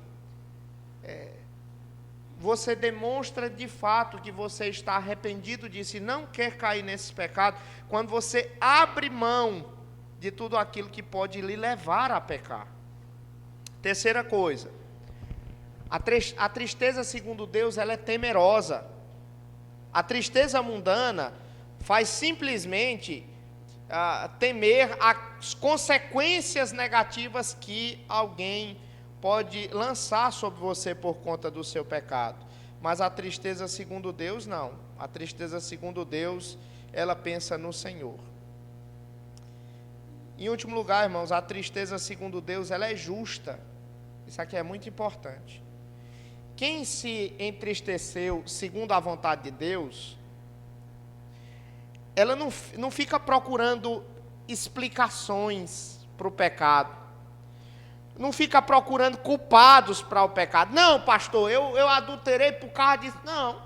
você demonstra de fato que você está arrependido disso e não quer cair nesse pecado quando você abre mão de tudo aquilo que pode lhe levar a pecar. Terceira coisa. A tristeza, segundo Deus, ela é temerosa. A tristeza mundana faz simplesmente temer as consequências negativas que alguém pode lançar sobre você por conta do seu pecado. Mas a tristeza, segundo Deus, não. A tristeza, segundo Deus, ela pensa no Senhor. Em último lugar, irmãos, a tristeza, segundo Deus, ela é justa. Isso aqui é muito importante. Quem se entristeceu segundo a vontade de Deus, ela não fica procurando explicações para o pecado. Não fica procurando culpados para o pecado. Não, pastor, eu adulterei por causa disso. Não.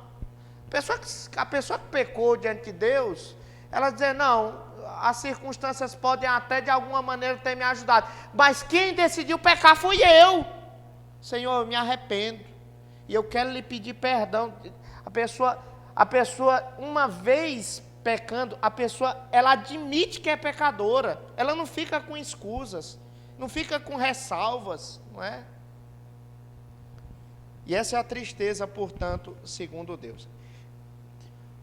A pessoa que pecou diante de Deus, ela diz, não, as circunstâncias podem até de alguma maneira ter me ajudado. Mas quem decidiu pecar fui eu. Senhor, eu me arrependo. E eu quero lhe pedir perdão. A pessoa, uma vez pecando, a pessoa, ela admite que é pecadora. Ela não fica com escusas, não fica com ressalvas, não é? E essa é a tristeza, portanto, segundo Deus.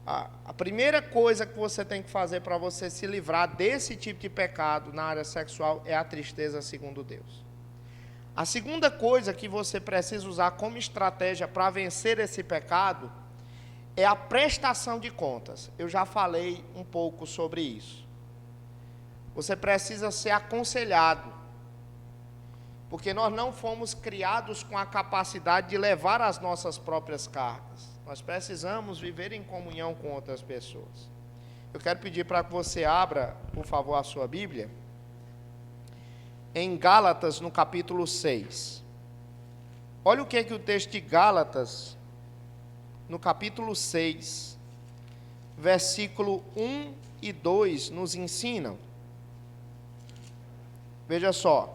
A primeira coisa que você tem que fazer para você se livrar desse tipo de pecado na área sexual é a tristeza, segundo Deus. A segunda coisa que você precisa usar como estratégia para vencer esse pecado é a prestação de contas. Eu já falei um pouco sobre isso. Você precisa ser aconselhado. Porque nós não fomos criados com a capacidade de levar as nossas próprias cargas. Nós precisamos viver em comunhão com outras pessoas. Eu quero pedir para que você abra, por favor, a sua Bíblia, em Gálatas, no capítulo 6. Olha o que o texto de Gálatas, no capítulo 6, versículo 1 e 2, nos ensinam. Veja só.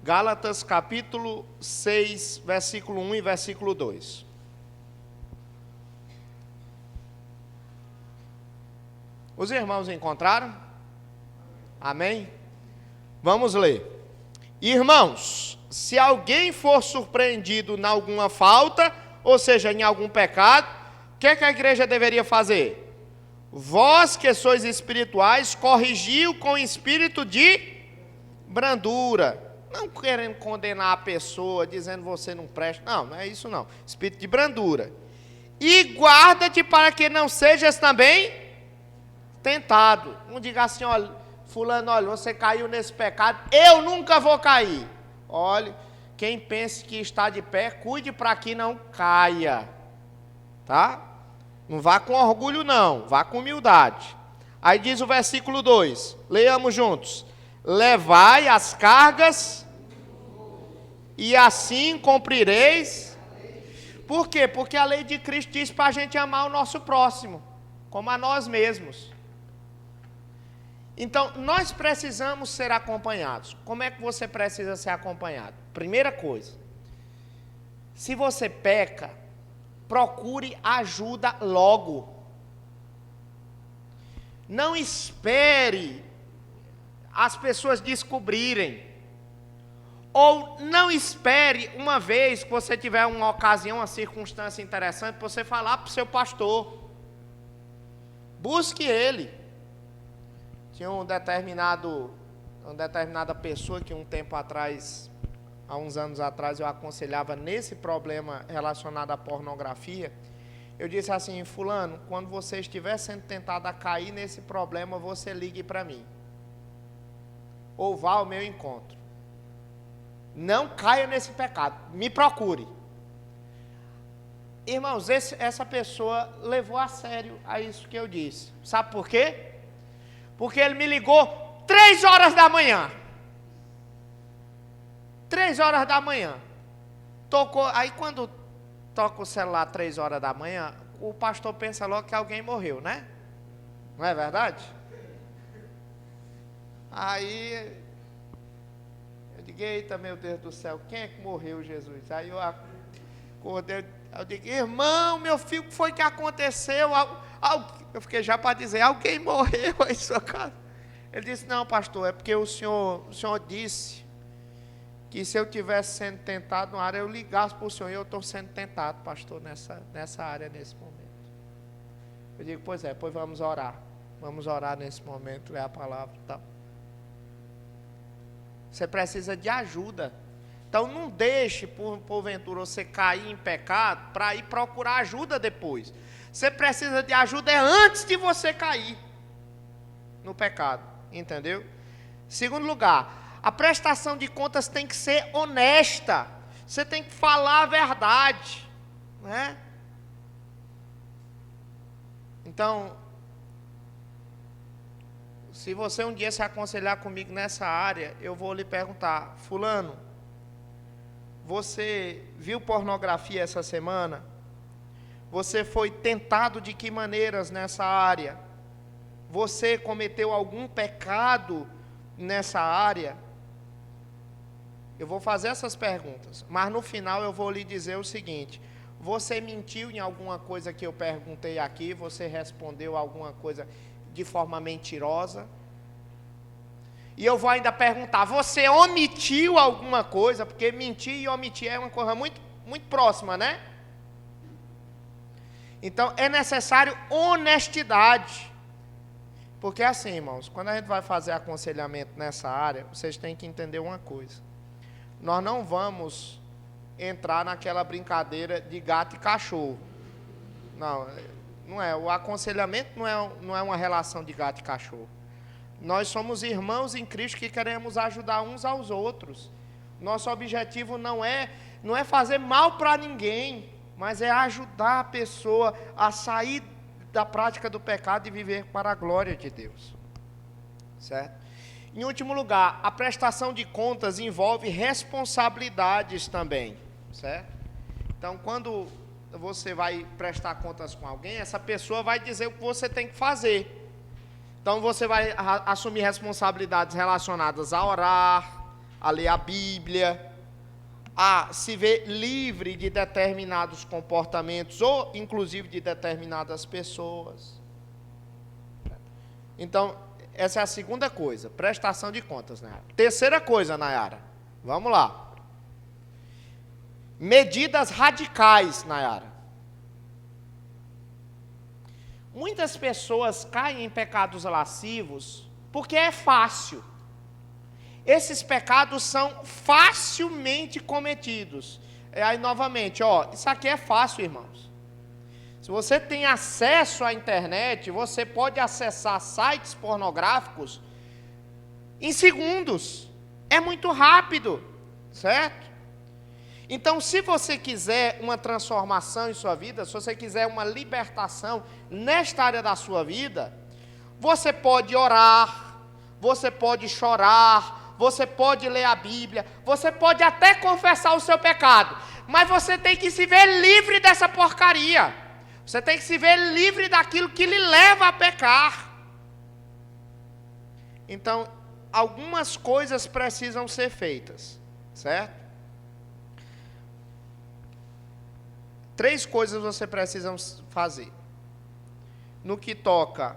Gálatas capítulo 6, versículo 1 e versículo 2. Os irmãos encontraram? Amém? Vamos ler. Irmãos, se alguém for surpreendido em alguma falta, ou seja, em algum pecado, o que a igreja deveria fazer? Vós que sois espirituais, corrigiu com espírito de brandura. Não querendo condenar a pessoa, dizendo você não presta. Não, não é isso não. Espírito de brandura. E guarda-te para que não sejas também tentado. Não diga assim, olha, fulano, olha, você caiu nesse pecado, eu nunca vou cair. Olha, quem pensa que está de pé, cuide para que não caia. Tá? Não vá com orgulho não, vá com humildade. Aí diz o versículo 2, leiamos juntos. Levai as cargas e assim cumprireis. Por quê? Porque a lei de Cristo diz para a gente amar o nosso próximo, como a nós mesmos. Então, nós precisamos ser acompanhados. Como é que você precisa ser acompanhado? Primeira coisa, se você peca, procure ajuda logo. Não espere as pessoas descobrirem. Ou não espere uma vez que você tiver uma ocasião, uma circunstância interessante, para você falar para o seu pastor. Busque ele. Tinha uma determinada pessoa que um tempo atrás, há uns anos atrás, eu aconselhava nesse problema relacionado à pornografia. Eu disse assim, fulano, quando você estiver sendo tentado a cair nesse problema, você ligue para mim. Ou vá ao meu encontro. Não caia nesse pecado, me procure. Irmãos, essa pessoa levou a sério a isso que eu disse. Sabe por quê? Porque ele me ligou 3 horas da manhã. 3 horas da manhã. Tocou, aí quando toca o celular 3 horas da manhã, o pastor pensa logo que alguém morreu, né? Não é verdade? Aí eu digo, eita, meu Deus do céu, quem é que morreu, Jesus? Aí eu acordei, eu digo, irmão, meu filho, o que foi que aconteceu? Eu fiquei já para dizer, alguém morreu aí em sua casa. Ele disse, não, pastor, é porque o senhor disse que se eu estivesse sendo tentado numa área, eu ligasse para o senhor, e eu estou sendo tentado, pastor, nessa área, nesse momento. Eu digo, pois vamos orar nesse momento, ler a palavra e tal. Você precisa de ajuda. Então não deixe, porventura, você cair em pecado para ir procurar ajuda depois. Você precisa de ajuda antes de você cair no pecado. Entendeu? Segundo lugar, a prestação de contas tem que ser honesta. Você tem que falar a verdade. Né? Então, se você um dia se aconselhar comigo nessa área, eu vou lhe perguntar, fulano, você viu pornografia essa semana? Você foi tentado de que maneiras nessa área? Você cometeu algum pecado nessa área? Eu vou fazer essas perguntas, mas no final eu vou lhe dizer o seguinte, você mentiu em alguma coisa que eu perguntei aqui, você respondeu alguma coisa de forma mentirosa. E eu vou ainda perguntar, você omitiu alguma coisa? Porque mentir e omitir é uma coisa muito, muito próxima, né? Então, é necessário honestidade. Porque assim, irmãos, quando a gente vai fazer aconselhamento nessa área, vocês têm que entender uma coisa. nós não vamos entrar naquela brincadeira de gato e cachorro. Não é. O aconselhamento não é uma relação de gato e cachorro. Nós somos irmãos em Cristo que queremos ajudar uns aos outros. Nosso objetivo não é fazer mal para ninguém, mas é ajudar a pessoa a sair da prática do pecado e viver para a glória de Deus. Certo? Em último lugar, a prestação de contas envolve responsabilidades também. Certo? Então, quando você vai prestar contas com alguém, essa pessoa vai dizer o que você tem que fazer. Então, você vai assumir responsabilidades relacionadas a orar, a ler a Bíblia, a se ver livre de determinados comportamentos, ou inclusive de determinadas pessoas. Então, essa é a segunda coisa, prestação de contas, Nayara. Terceira coisa, Nayara, vamos lá. Medidas radicais, Nayara. Muitas pessoas caem em pecados lascivos porque é fácil. Esses pecados são facilmente cometidos. Aí, novamente, isso aqui é fácil, irmãos. Se você tem acesso à internet, você pode acessar sites pornográficos em segundos. É muito rápido, certo? Então, se você quiser uma transformação em sua vida, se você quiser uma libertação nesta área da sua vida, você pode orar, você pode chorar, você pode ler a Bíblia, você pode até confessar o seu pecado, mas você tem que se ver livre dessa porcaria. Você tem que se ver livre daquilo que lhe leva a pecar. Então, algumas coisas precisam ser feitas, certo? 3 coisas você precisa fazer. No que toca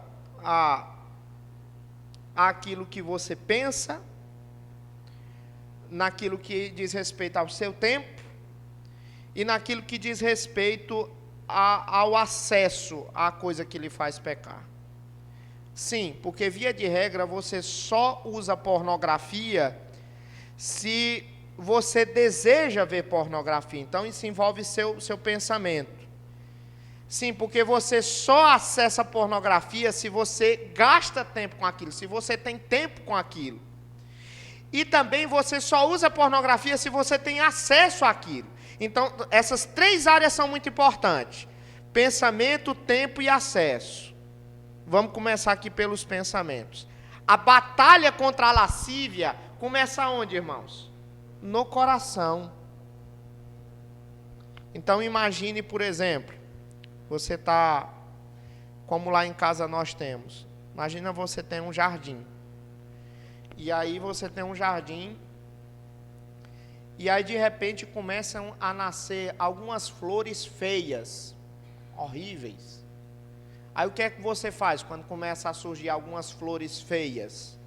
àquilo que você pensa, naquilo que diz respeito ao seu tempo, e naquilo que diz respeito ao acesso à coisa que lhe faz pecar. Sim, porque via de regra você só usa pornografia se você deseja ver pornografia. Então isso envolve seu pensamento. Sim, porque você só acessa pornografia se você gasta tempo com aquilo, se você tem tempo com aquilo. E também você só usa pornografia se você tem acesso àquilo. Então, essas 3 áreas são muito importantes: pensamento, tempo e acesso. Vamos começar aqui pelos pensamentos. A batalha contra a lascívia começa onde, irmãos? No coração. Então, imagine, por exemplo, você está, como lá em casa nós temos. Imagina você tem um jardim. E aí você tem um jardim, e aí de repente começam a nascer algumas flores feias, horríveis. Aí o que é que você faz quando começa a surgir algumas flores feias,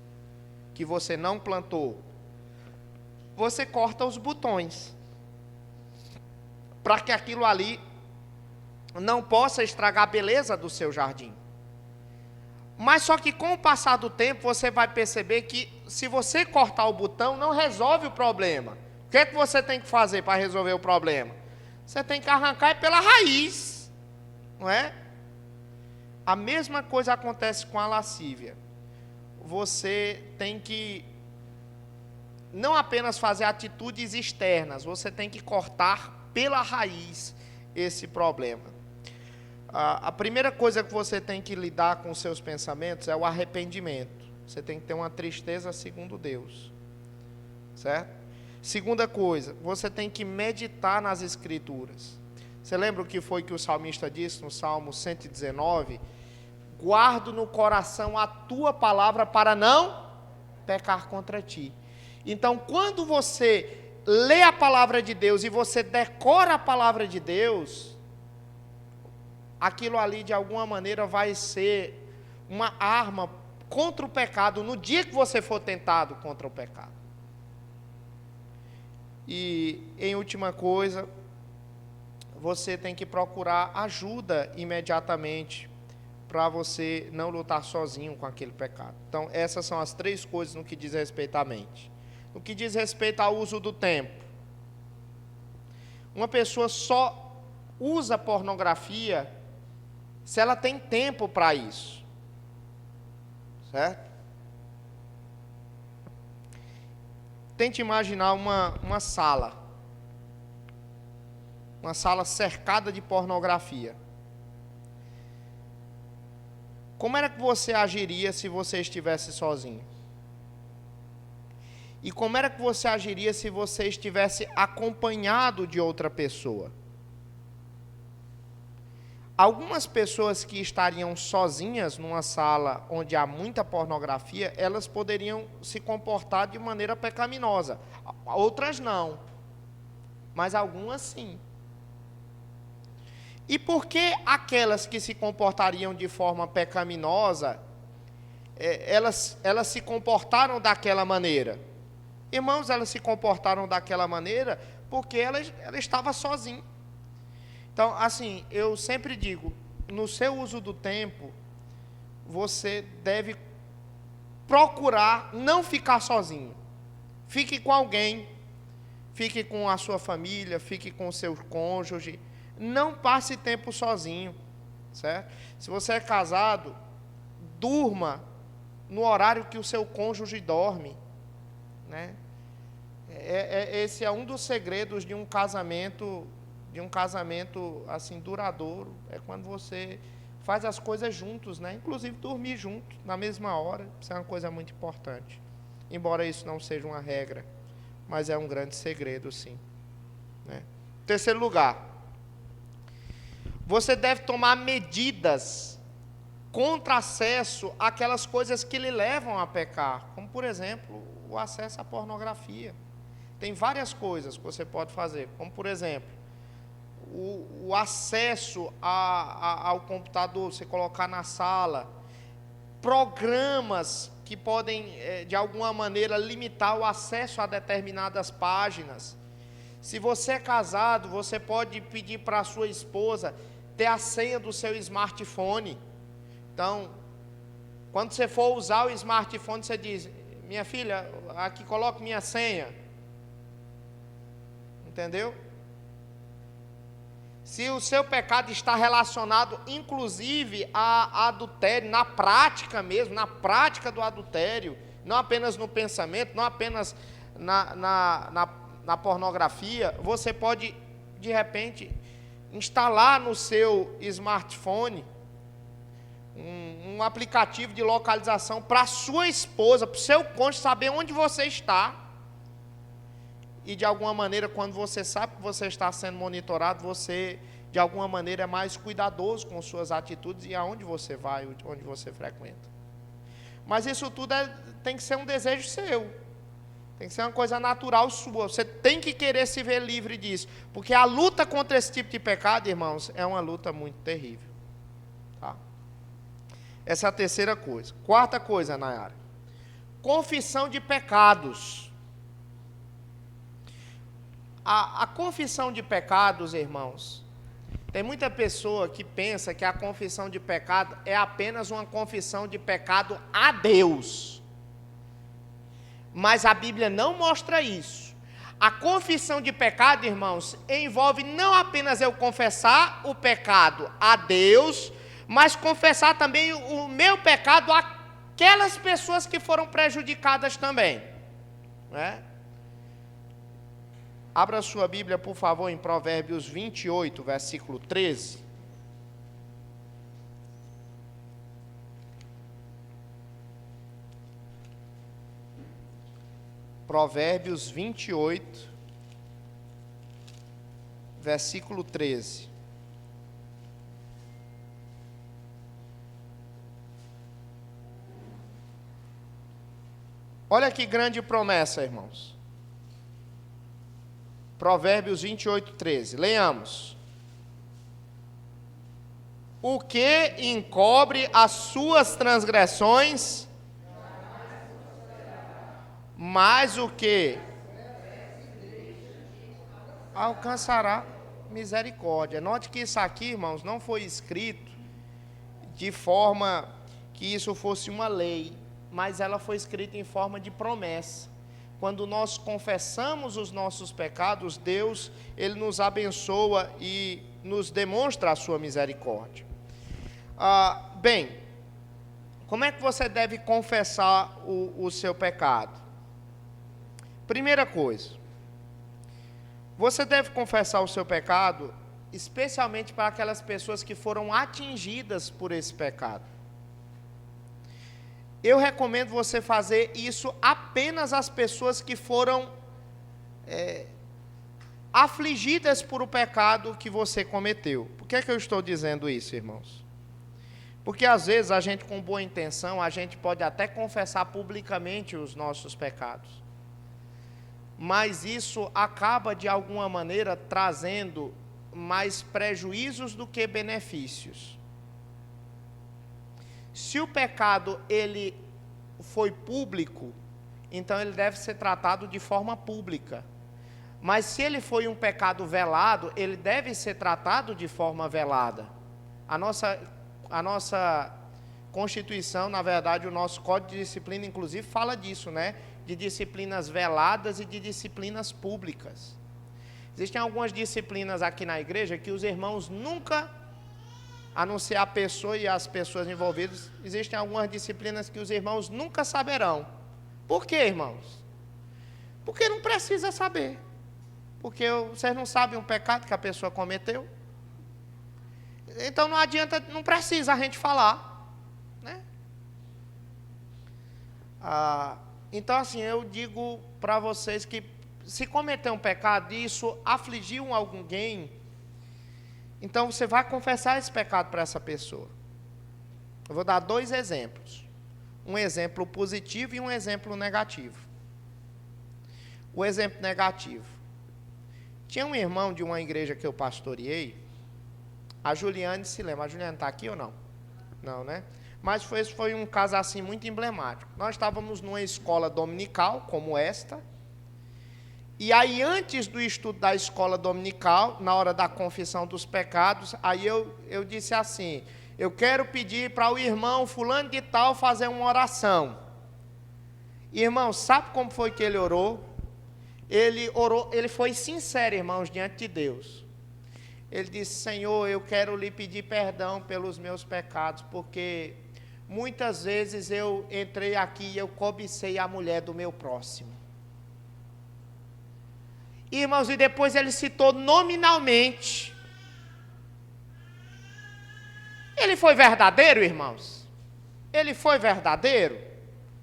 que você não plantou? Você corta os botões, para que aquilo ali não possa estragar a beleza do seu jardim. Mas só que com o passar do tempo, você vai perceber que se você cortar o botão, não resolve o problema. O que é que você tem que fazer para resolver o problema? Você tem que arrancar pela raiz, não é? A mesma coisa acontece com a lascívia. Você tem que não apenas fazer atitudes externas, você tem que cortar pela raiz esse problema. A primeira coisa que você tem que lidar com os seus pensamentos é o arrependimento. Você tem que ter uma tristeza segundo Deus, certo? Segunda coisa, você tem que meditar nas Escrituras. Você lembra o que foi que o salmista disse no Salmo 119? Guardo no coração a tua palavra para não pecar contra ti. Então, quando você lê a palavra de Deus e você decora a palavra de Deus, aquilo ali de alguma maneira vai ser uma arma contra o pecado no dia que você for tentado contra o pecado. E, em última coisa, você tem que procurar ajuda imediatamente para você não lutar sozinho com aquele pecado. Então, essas são as 3 coisas no que diz respeito à mente. no que diz respeito ao uso do tempo. Uma pessoa só usa pornografia se ela tem tempo para isso. Certo? Tente imaginar uma sala cercada de pornografia. Como era que você agiria se você estivesse sozinho? E como era que você agiria se você estivesse acompanhado de outra pessoa? Algumas pessoas que estariam sozinhas numa sala onde há muita pornografia, elas poderiam se comportar de maneira pecaminosa. Outras não, mas algumas sim. E por que aquelas que se comportariam de forma pecaminosa, elas se comportaram daquela maneira? Irmãos, elas se comportaram daquela maneira porque ela estava sozinha. Então, assim, eu sempre digo, no seu uso do tempo, você deve procurar não ficar sozinho. Fique com alguém, fique com a sua família, fique com o seu cônjuge. Não passe tempo sozinho, certo? Se você é casado, durma no horário que o seu cônjuge dorme, né? Esse é um dos segredos de um casamento assim duradouro. É quando você faz as coisas juntos, né? Inclusive dormir junto na mesma hora. Isso é uma coisa muito importante. Embora isso não seja uma regra, mas é um grande segredo, sim, né? Terceiro lugar, você deve tomar medidas contra acesso àquelas coisas que lhe levam a pecar, como, por exemplo, o acesso à pornografia. Tem várias coisas que você pode fazer, como, por exemplo, o acesso ao computador, você colocar na sala, programas que podem, de alguma maneira, limitar o acesso a determinadas páginas. Se você é casado, você pode pedir para a sua esposa ter a senha do seu smartphone. Então, quando você for usar o smartphone, você diz: minha filha, aqui coloque minha senha. Entendeu? Se o seu pecado está relacionado, inclusive, a adultério, na prática mesmo, na prática do adultério, não apenas no pensamento, não apenas na pornografia, você pode, de repente, instalar no seu smartphone um aplicativo de localização para a sua esposa, para o seu cônjuge saber onde você está. E de alguma maneira, quando você sabe que você está sendo monitorado, você de alguma maneira é mais cuidadoso com suas atitudes e aonde você vai, onde você frequenta. Mas isso tudo tem que ser um desejo seu. Tem que ser uma coisa natural sua. Você tem que querer se ver livre disso. Porque a luta contra esse tipo de pecado, irmãos, é uma luta muito terrível. Tá? Essa é a terceira coisa. Quarta coisa, Nayara. Confissão de pecados. A confissão de pecados, irmãos, tem muita pessoa que pensa que a confissão de pecado é apenas uma confissão de pecado a Deus. Mas a Bíblia não mostra isso. A confissão de pecado, irmãos, envolve não apenas eu confessar o pecado a Deus, mas confessar também o meu pecado àquelas pessoas que foram prejudicadas também, né? Abra sua Bíblia, por favor, em Provérbios 28, versículo 13. Provérbios 28, versículo 13. Olha que grande promessa, irmãos. Provérbios 28, 13. Leiamos. O que encobre as suas transgressões, mas o que alcançará misericórdia. Note que isso aqui, irmãos, não foi escrito de forma que isso fosse uma lei, mas ela foi escrita em forma de promessa. quando nós confessamos os nossos pecados, Deus, Ele nos abençoa e nos demonstra a sua misericórdia. Bem, como é que você deve confessar o seu pecado? Primeira coisa, você deve confessar o seu pecado, especialmente para aquelas pessoas que foram atingidas por esse pecado. Eu recomendo você fazer isso apenas às pessoas que foram afligidas por o pecado que você cometeu. Por que é que eu estou dizendo isso, irmãos? Porque às vezes a gente com boa intenção, a gente pode até confessar publicamente os nossos pecados. Mas isso acaba de alguma maneira trazendo mais prejuízos do que benefícios. Se o pecado ele foi público, então ele deve ser tratado de forma pública. Mas se ele foi um pecado velado, ele deve ser tratado de forma velada. A nossa Constituição, na verdade, o nosso Código de Disciplina, inclusive, fala disso, né? De disciplinas veladas e de disciplinas públicas. Existem algumas disciplinas aqui na igreja que os irmãos nunca, a não ser a pessoa e as pessoas envolvidas, existem algumas disciplinas que os irmãos nunca saberão. Por quê, irmãos? Porque não precisa saber. Porque vocês não sabem um pecado que a pessoa cometeu. Então não adianta, não precisa a gente falar, né? Então assim, eu digo para vocês que se cometer um pecado e isso afligiu alguém, então você vai confessar esse pecado para essa pessoa. Eu vou dar 2 exemplos. Um exemplo positivo e um exemplo negativo. O exemplo negativo. Tinha um irmão de uma igreja que eu pastoreei, a Juliane se lembra. A Juliane está aqui ou não? Não, né? Mas foi um caso assim muito emblemático. Nós estávamos numa escola dominical, como esta, e aí antes do estudo da escola dominical, na hora da confissão dos pecados, aí eu disse assim, eu quero pedir para o irmão fulano de tal fazer uma oração. Irmão, sabe como foi que ele orou? Ele orou, ele foi sincero, irmãos, diante de Deus. Ele disse, Senhor, eu quero lhe pedir perdão pelos meus pecados, porque muitas vezes eu entrei aqui e eu cobicei a mulher do meu próximo. Irmãos, e depois ele citou nominalmente. Ele foi verdadeiro, irmãos? Ele foi verdadeiro?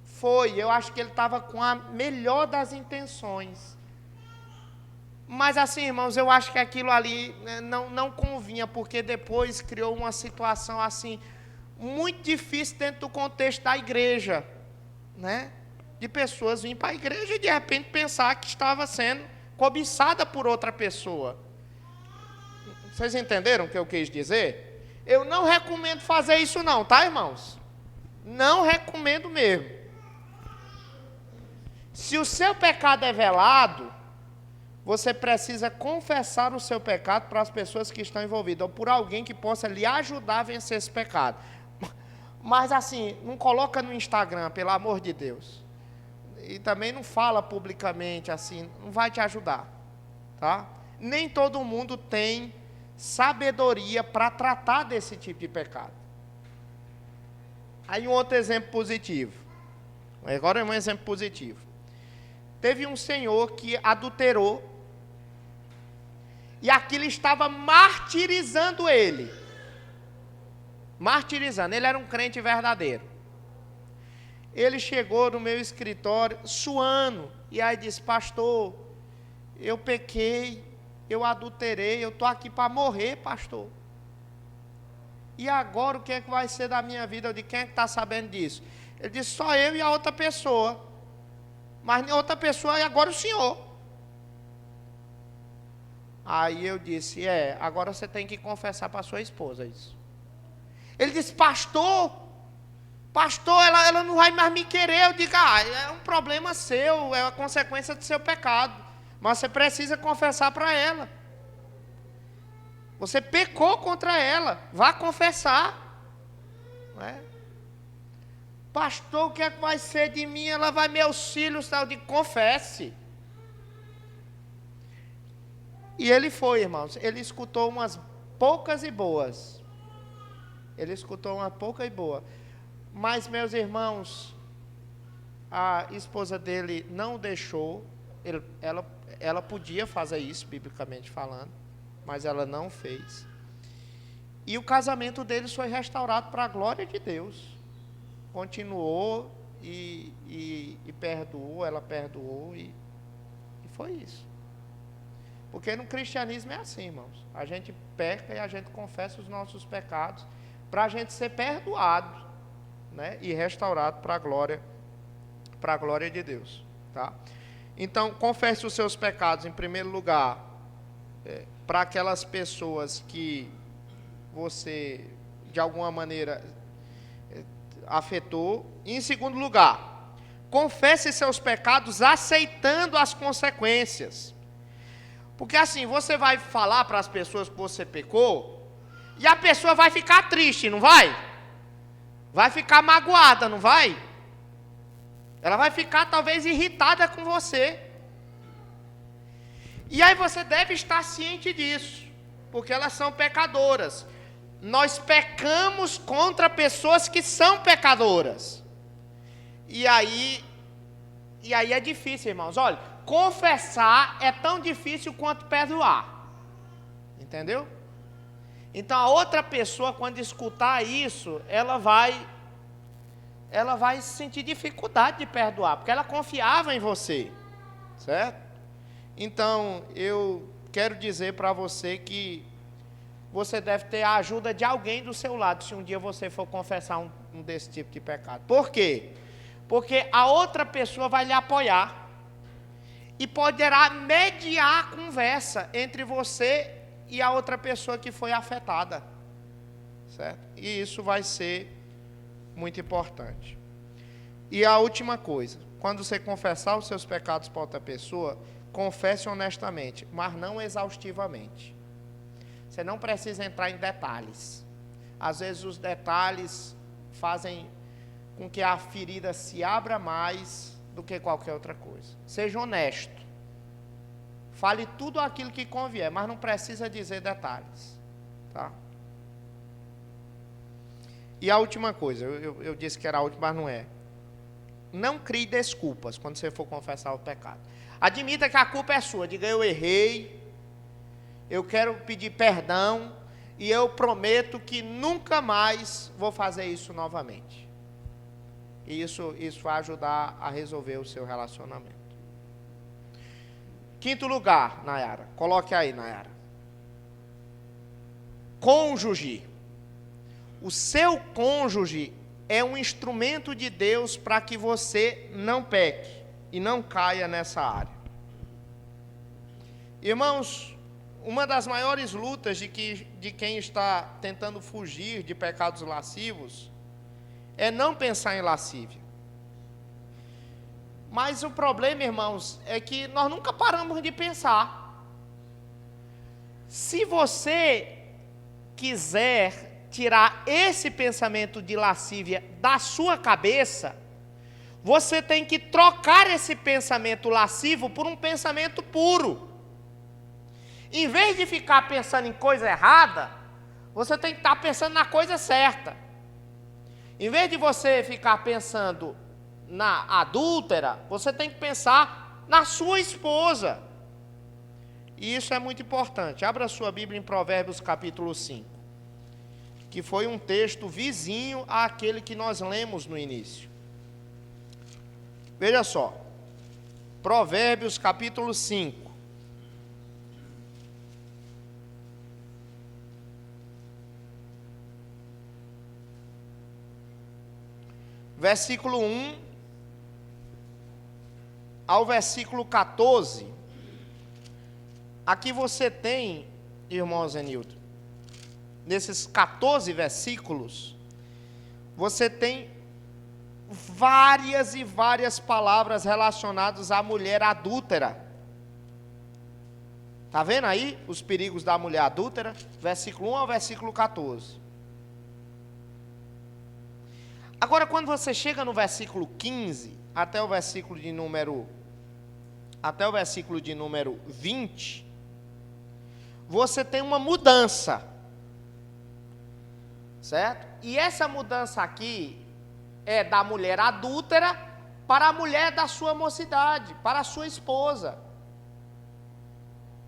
Foi, eu acho que ele estava com a melhor das intenções. Mas assim, irmãos, eu acho que aquilo ali não convinha, porque depois criou uma situação assim, muito difícil dentro do contexto da igreja, né? De pessoas virem para a igreja e de repente pensar que estava sendo cobiçada por outra pessoa. Vocês entenderam o que eu quis dizer? Eu não recomendo fazer isso não, tá, irmãos? Não recomendo mesmo. Se o seu pecado é velado, você precisa confessar o seu pecado para as pessoas que estão envolvidas, ou por alguém que possa lhe ajudar a vencer esse pecado. Mas assim, não coloca no Instagram, pelo amor de Deus. E também não fala publicamente assim, não vai te ajudar, tá? Nem todo mundo tem sabedoria para tratar desse tipo de pecado. Aí um outro exemplo positivo. Agora é um exemplo positivo. Teve um senhor que adulterou e aquilo estava martirizando ele. Martirizando, ele era um crente verdadeiro. Ele chegou no meu escritório suando e aí disse, pastor, eu pequei, eu adulterei, eu estou aqui para morrer, pastor. E agora o que é que vai ser da minha vida? Eu disse, quem é que está sabendo disso? Ele disse, só eu e a outra pessoa. Mas outra pessoa e agora o senhor. Aí eu disse, agora você tem que confessar para sua esposa isso. Ele disse, pastor, ela não vai mais me querer. Eu digo, é um problema seu, é a consequência do seu pecado. Mas você precisa confessar para ela. Você pecou contra ela, vá confessar. Não é? Pastor, o que é que vai ser de mim? Ela vai meus filhos, tal. Eu digo, confesse. E ele foi, irmãos. Ele escutou umas poucas e boas. Ele escutou uma pouca e boa. Mas, meus irmãos, a esposa dele não deixou. Ela podia fazer isso, biblicamente falando, mas ela não fez. E o casamento deles foi restaurado para a glória de Deus. Continuou e perdoou, ela perdoou e foi isso. Porque no cristianismo é assim, irmãos. A gente peca e a gente confessa os nossos pecados para a gente ser perdoado, né? E restaurado para a glória de Deus, tá? Então, confesse os seus pecados em primeiro lugar para aquelas pessoas que você de alguma maneira afetou. E em segundo lugar, confesse seus pecados aceitando as consequências. Porque assim, você vai falar para as pessoas que você pecou, e a pessoa vai ficar triste, não vai? Vai ficar magoada, não vai? Ela vai ficar talvez irritada com você. E aí você deve estar ciente disso, porque elas são pecadoras. Nós pecamos contra pessoas que são pecadoras. E aí é difícil, irmãos. Olha, confessar é tão difícil quanto perdoar. Entendeu? Então a outra pessoa, quando escutar isso, ela vai sentir dificuldade de perdoar, porque ela confiava em você. Certo? Então, eu quero dizer para você que você deve ter a ajuda de alguém do seu lado, se um dia você for confessar um desse tipo de pecado. Por quê? Porque a outra pessoa vai lhe apoiar e poderá mediar a conversa entre você e a outra pessoa que foi afetada. Certo? E isso vai ser muito importante. E a última coisa, quando você confessar os seus pecados para outra pessoa, confesse honestamente, mas não exaustivamente. Você não precisa entrar em detalhes. Às vezes os detalhes fazem com que a ferida se abra mais do que qualquer outra coisa. Seja honesto. Fale tudo aquilo que convier, mas não precisa dizer detalhes. Tá? E a última coisa, eu disse que era a última, mas não é. Não crie desculpas quando você for confessar o pecado. Admita que a culpa é sua. Diga, eu errei, eu quero pedir perdão e eu prometo que nunca mais vou fazer isso novamente. E isso vai ajudar a resolver o seu relacionamento. Quinto lugar, Nayara. Coloque aí, Nayara. Cônjuge. O seu cônjuge é um instrumento de Deus para que você não peque e não caia nessa área. Irmãos, uma das maiores lutas de quem está tentando fugir de pecados lascivos é não pensar em lascívia. Mas o problema, irmãos, é que nós nunca paramos de pensar. Se você quiser tirar esse pensamento de lascívia da sua cabeça, você tem que trocar esse pensamento lascivo por um pensamento puro. Em vez de ficar pensando em coisa errada, você tem que estar pensando na coisa certa. Em vez de você ficar pensando na adúltera, você tem que pensar na sua esposa. E isso é muito importante. Abra a sua Bíblia em Provérbios capítulo 5, que foi um texto vizinho àquele que nós lemos no início. Veja só, Provérbios capítulo 5. Versículo 1 ao versículo 14. Aqui você tem, irmão Zenildo, nesses 14 versículos, você tem várias e várias palavras relacionadas à mulher adúltera. Está vendo aí os perigos da mulher adúltera? Versículo 1 ao versículo 14. Agora, quando você chega no versículo 15, até o versículo de número 20, você tem uma mudança, certo? E essa mudança aqui é da mulher adúltera para a mulher da sua mocidade, para a sua esposa.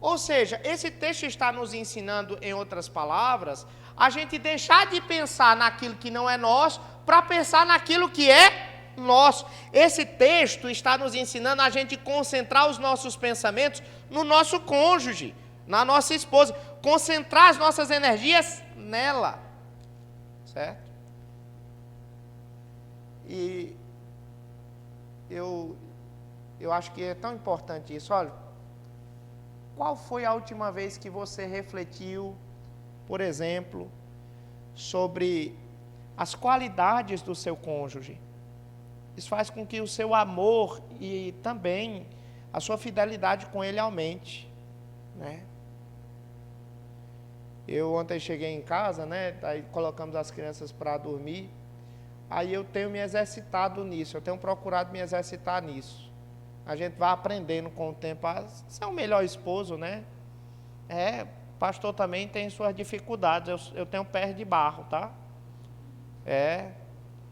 Ou seja, esse texto está nos ensinando, em outras palavras, a gente deixar de pensar naquilo que não é nosso, para pensar naquilo que é nosso. Esse texto está nos ensinando a gente concentrar os nossos pensamentos no nosso cônjuge, na nossa esposa, concentrar as nossas energias nela, certo? E eu acho que é tão importante isso. Olha, qual foi a última vez que você refletiu, por exemplo, sobre as qualidades do seu cônjuge? Isso faz com que o seu amor e também a sua fidelidade com ele aumente, né? Eu ontem cheguei em casa, né? Aí colocamos as crianças para dormir. Aí eu tenho me exercitado nisso, eu tenho procurado me exercitar nisso. A gente vai aprendendo com o tempo a ser o melhor esposo, né? Pastor também tem suas dificuldades, eu tenho pés de barro, tá?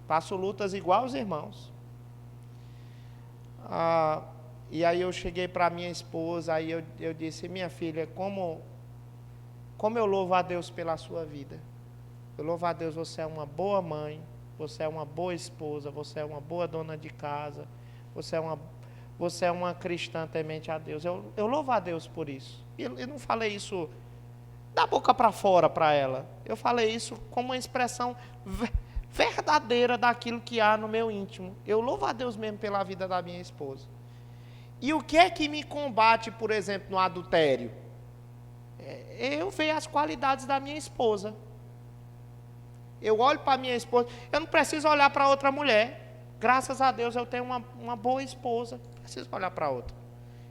Passo lutas igual os irmãos. E aí eu cheguei para minha esposa, aí eu disse, minha filha, como eu louvo a Deus pela sua vida. Eu louvo a Deus, você é uma boa mãe, você é uma boa esposa, você é uma boa dona de casa, você é uma cristã temente a Deus. Eu louvo a Deus por isso. Eu não falei isso da boca para fora para ela. Eu falei isso como uma expressão verdadeira daquilo que há no meu íntimo. Eu louvo a Deus mesmo pela vida da minha esposa. E o que é que me combate, por exemplo, no adultério? Eu vejo as qualidades da minha esposa. Eu olho para a minha esposa, eu não preciso olhar para outra mulher. Graças a Deus eu tenho uma boa esposa, não preciso olhar para outra.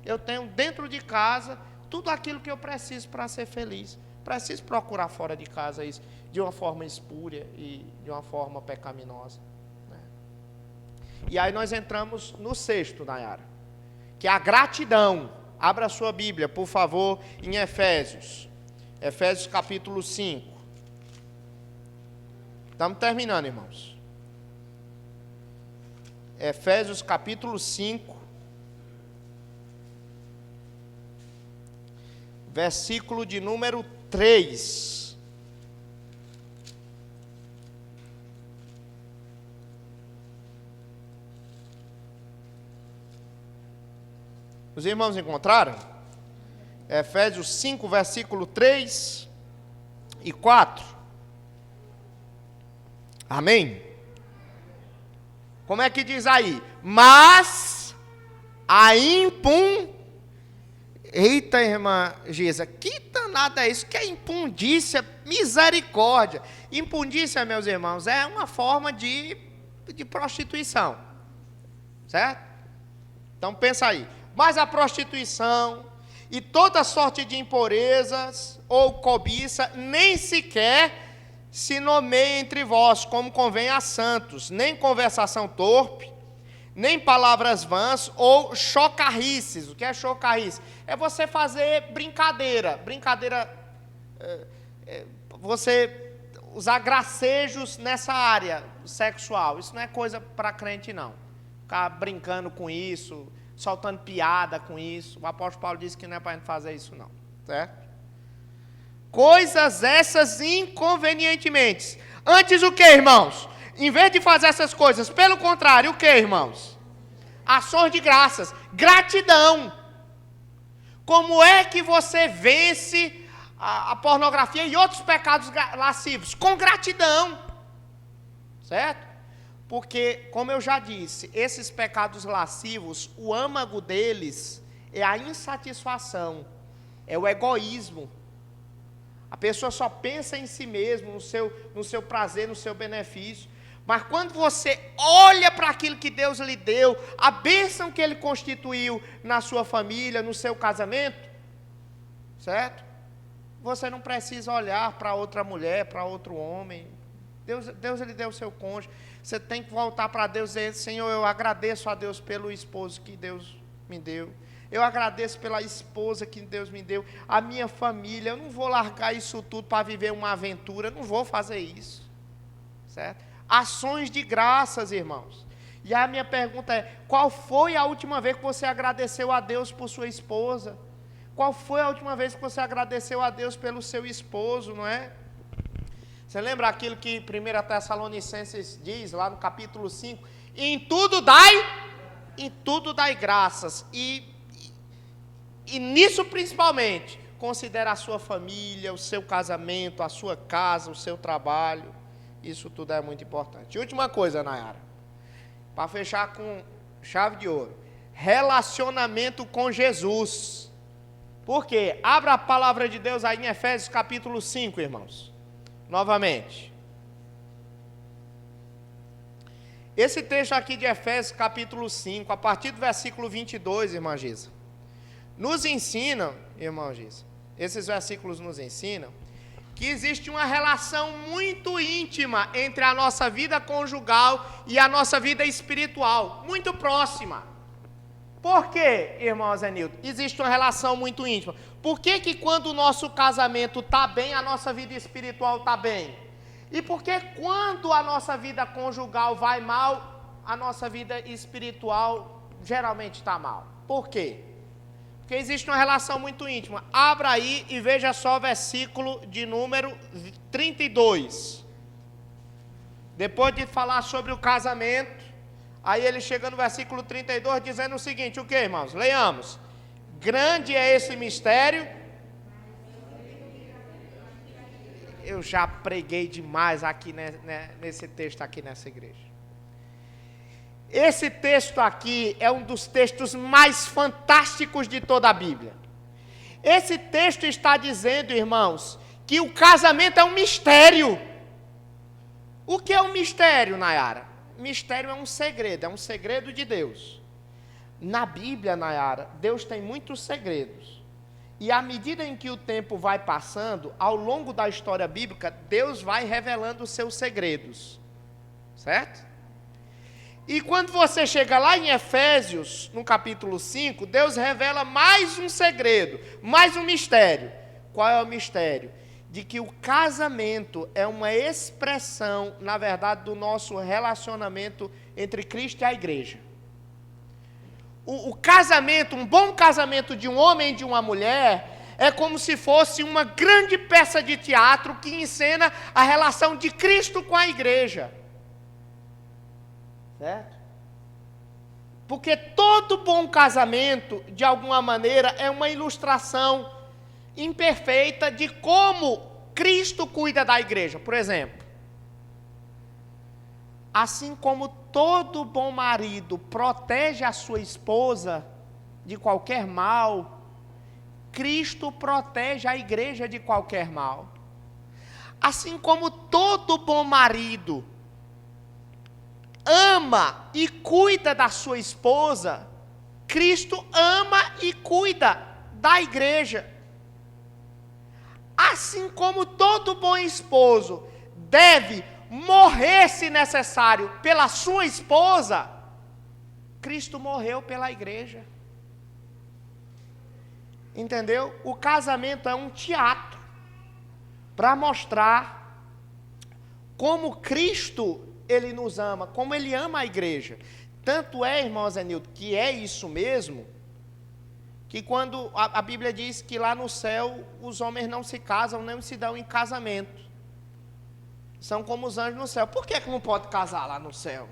Eu tenho dentro de casa tudo aquilo que eu preciso para ser feliz. Preciso procurar fora de casa isso de uma forma espúria e de uma forma pecaminosa, né? E aí nós entramos no sexto, Nayara, que é a gratidão. Abra a sua Bíblia, por favor, em Efésios capítulo 5. Estamos terminando, irmãos. Efésios capítulo 5, versículo de número 3. Os irmãos encontraram? Efésios 5, versículo 3 e 4. Amém? Como é que diz aí? Mas a Eita, irmã Giza, que danada é isso? Que é impundícia, misericórdia. Impundícia, meus irmãos, é uma forma de prostituição. Certo? Então pensa aí. Mas a prostituição e toda sorte de impurezas ou cobiça nem sequer se nomeia entre vós, como convém a santos, nem conversação torpe, nem palavras vãs ou chocarrices. O que é chocarrice? É você fazer brincadeira, você usar gracejos nessa área sexual. Isso não é coisa para crente, não. Ficar brincando com isso, soltando piada com isso. O apóstolo Paulo disse que não é para a gente fazer isso, não. Certo? Coisas essas inconvenientemente. Antes o que, irmãos? Em vez de fazer essas coisas, pelo contrário, o que, irmãos? Ações de graças, gratidão. Como é que você vence a pornografia e outros pecados lascivos? Com gratidão. Certo? Porque, como eu já disse, esses pecados lascivos, o âmago deles é a insatisfação, é o egoísmo. A pessoa só pensa em si mesmo, no seu prazer, no seu benefício. Mas quando você olha para aquilo que Deus lhe deu, a bênção que Ele constituiu na sua família, no seu casamento, certo? Você não precisa olhar para outra mulher, para outro homem. Deus lhe deu o seu cônjuge. Você tem que voltar para Deus e dizer, Senhor, eu agradeço a Deus pelo esposo que Deus me deu. Eu agradeço pela esposa que Deus me deu. A minha família, eu não vou largar isso tudo para viver uma aventura, eu não vou fazer isso. Certo? Ações de graças, irmãos. E a minha pergunta é, qual foi a última vez que você agradeceu a Deus por sua esposa? Qual foi a última vez que você agradeceu a Deus pelo seu esposo, não é? Você lembra aquilo que 1 Tessalonicenses diz, lá no capítulo 5? Em tudo dai graças. E nisso principalmente, considera a sua família, o seu casamento, a sua casa, o seu trabalho. Isso tudo é muito importante. E última coisa, Nayara, para fechar com chave de ouro. Relacionamento com Jesus. Por quê? Abra a palavra de Deus aí em Efésios capítulo 5, irmãos. Novamente. Esse texto aqui de Efésios capítulo 5, a partir do versículo 22, irmã Gisa, nos ensinam, irmã Gisa, esses versículos nos ensinam, que existe uma relação muito íntima entre a nossa vida conjugal e a nossa vida espiritual, muito próxima. Por quê, irmão Zenildo? Existe uma relação muito íntima. Por que quando o nosso casamento está bem, a nossa vida espiritual está bem? E por que quando a nossa vida conjugal vai mal, a nossa vida espiritual geralmente está mal? Por quê? Porque existe uma relação muito íntima. Abra aí e veja só o versículo de número 32. Depois de falar sobre o casamento, aí ele chega no versículo 32 dizendo o seguinte, o que, irmãos? Leiamos. Grande é esse mistério. Eu já preguei demais aqui nesse texto aqui nessa igreja. Esse texto aqui é um dos textos mais fantásticos de toda a Bíblia. Esse texto está dizendo, irmãos, que o casamento é um mistério. O que é um mistério, Nayara? Mistério é um segredo de Deus. Na Bíblia, Nayara, Deus tem muitos segredos. E à medida em que o tempo vai passando, ao longo da história bíblica, Deus vai revelando os seus segredos. Certo? E quando você chega lá em Efésios, no capítulo 5, Deus revela mais um segredo, mais um mistério. Qual é o mistério? De que o casamento é uma expressão, na verdade, do nosso relacionamento entre Cristo e a igreja. O casamento, um bom casamento de um homem e de uma mulher, é como se fosse uma grande peça de teatro que encena a relação de Cristo com a igreja. Certo? Porque todo bom casamento, de alguma maneira, é uma ilustração imperfeita de como Cristo cuida da igreja. Por exemplo, assim como todo bom marido protege a sua esposa de qualquer mal, Cristo protege a igreja de qualquer mal. Assim como todo bom marido ama e cuida da sua esposa, Cristo ama e cuida da igreja. Assim como todo bom esposo deve morrer, se necessário, pela sua esposa, Cristo morreu pela igreja. Entendeu? O casamento é um teatro para mostrar como Cristo, Ele nos ama, como Ele ama a igreja. Tanto é, irmão Zenildo, que é isso mesmo, que quando a Bíblia diz que lá no céu os homens não se casam, nem se dão em casamento. São como os anjos no céu. Por que não pode casar lá no céu?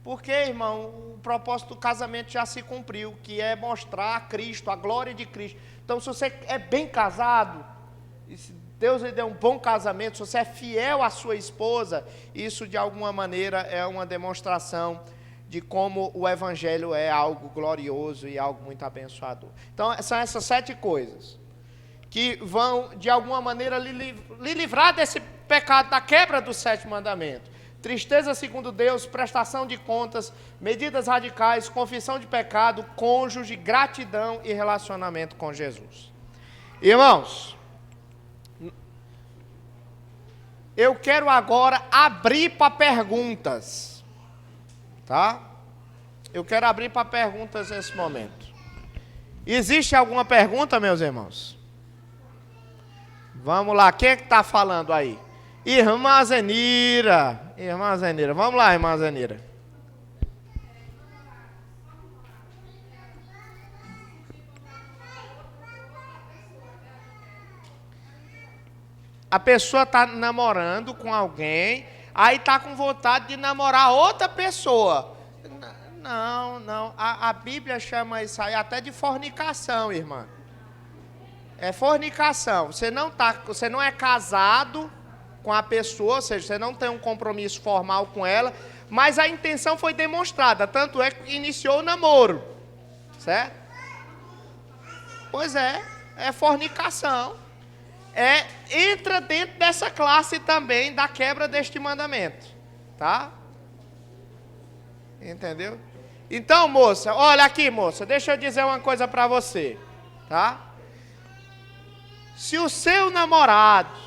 Porque, irmão, o propósito do casamento já se cumpriu, que é mostrar a Cristo, a glória de Cristo. Então, se você é bem casado, se Deus lhe deu um bom casamento, se você é fiel à sua esposa, isso de alguma maneira é uma demonstração de como o Evangelho é algo glorioso e algo muito abençoador. Então, são essas 7 coisas que vão, de alguma maneira, lhe livrar desse pecado da quebra do 7º mandamento. Tristeza segundo Deus, prestação de contas, medidas radicais, confissão de pecado, cônjuge, gratidão e relacionamento com Jesus. Irmãos, eu quero agora abrir para perguntas. Tá? Eu quero abrir para perguntas nesse momento. Existe alguma pergunta, meus irmãos? Vamos lá, quem é que está falando aí? Irmã Zenira. Irmã Zenira, vamos lá, irmã Zenira. A pessoa está namorando com alguém, aí está com vontade de namorar outra pessoa. Não. A Bíblia chama isso aí até de fornicação, irmã. É fornicação. Você não é casado com a pessoa, ou seja, você não tem um compromisso formal com ela, mas a intenção foi demonstrada, tanto é que iniciou o namoro. Certo? Pois é fornicação. Entra dentro dessa classe também da quebra deste mandamento. Tá? Entendeu? Então, moça, olha aqui, moça, deixa eu dizer uma coisa para você, tá? Se o seu namorado,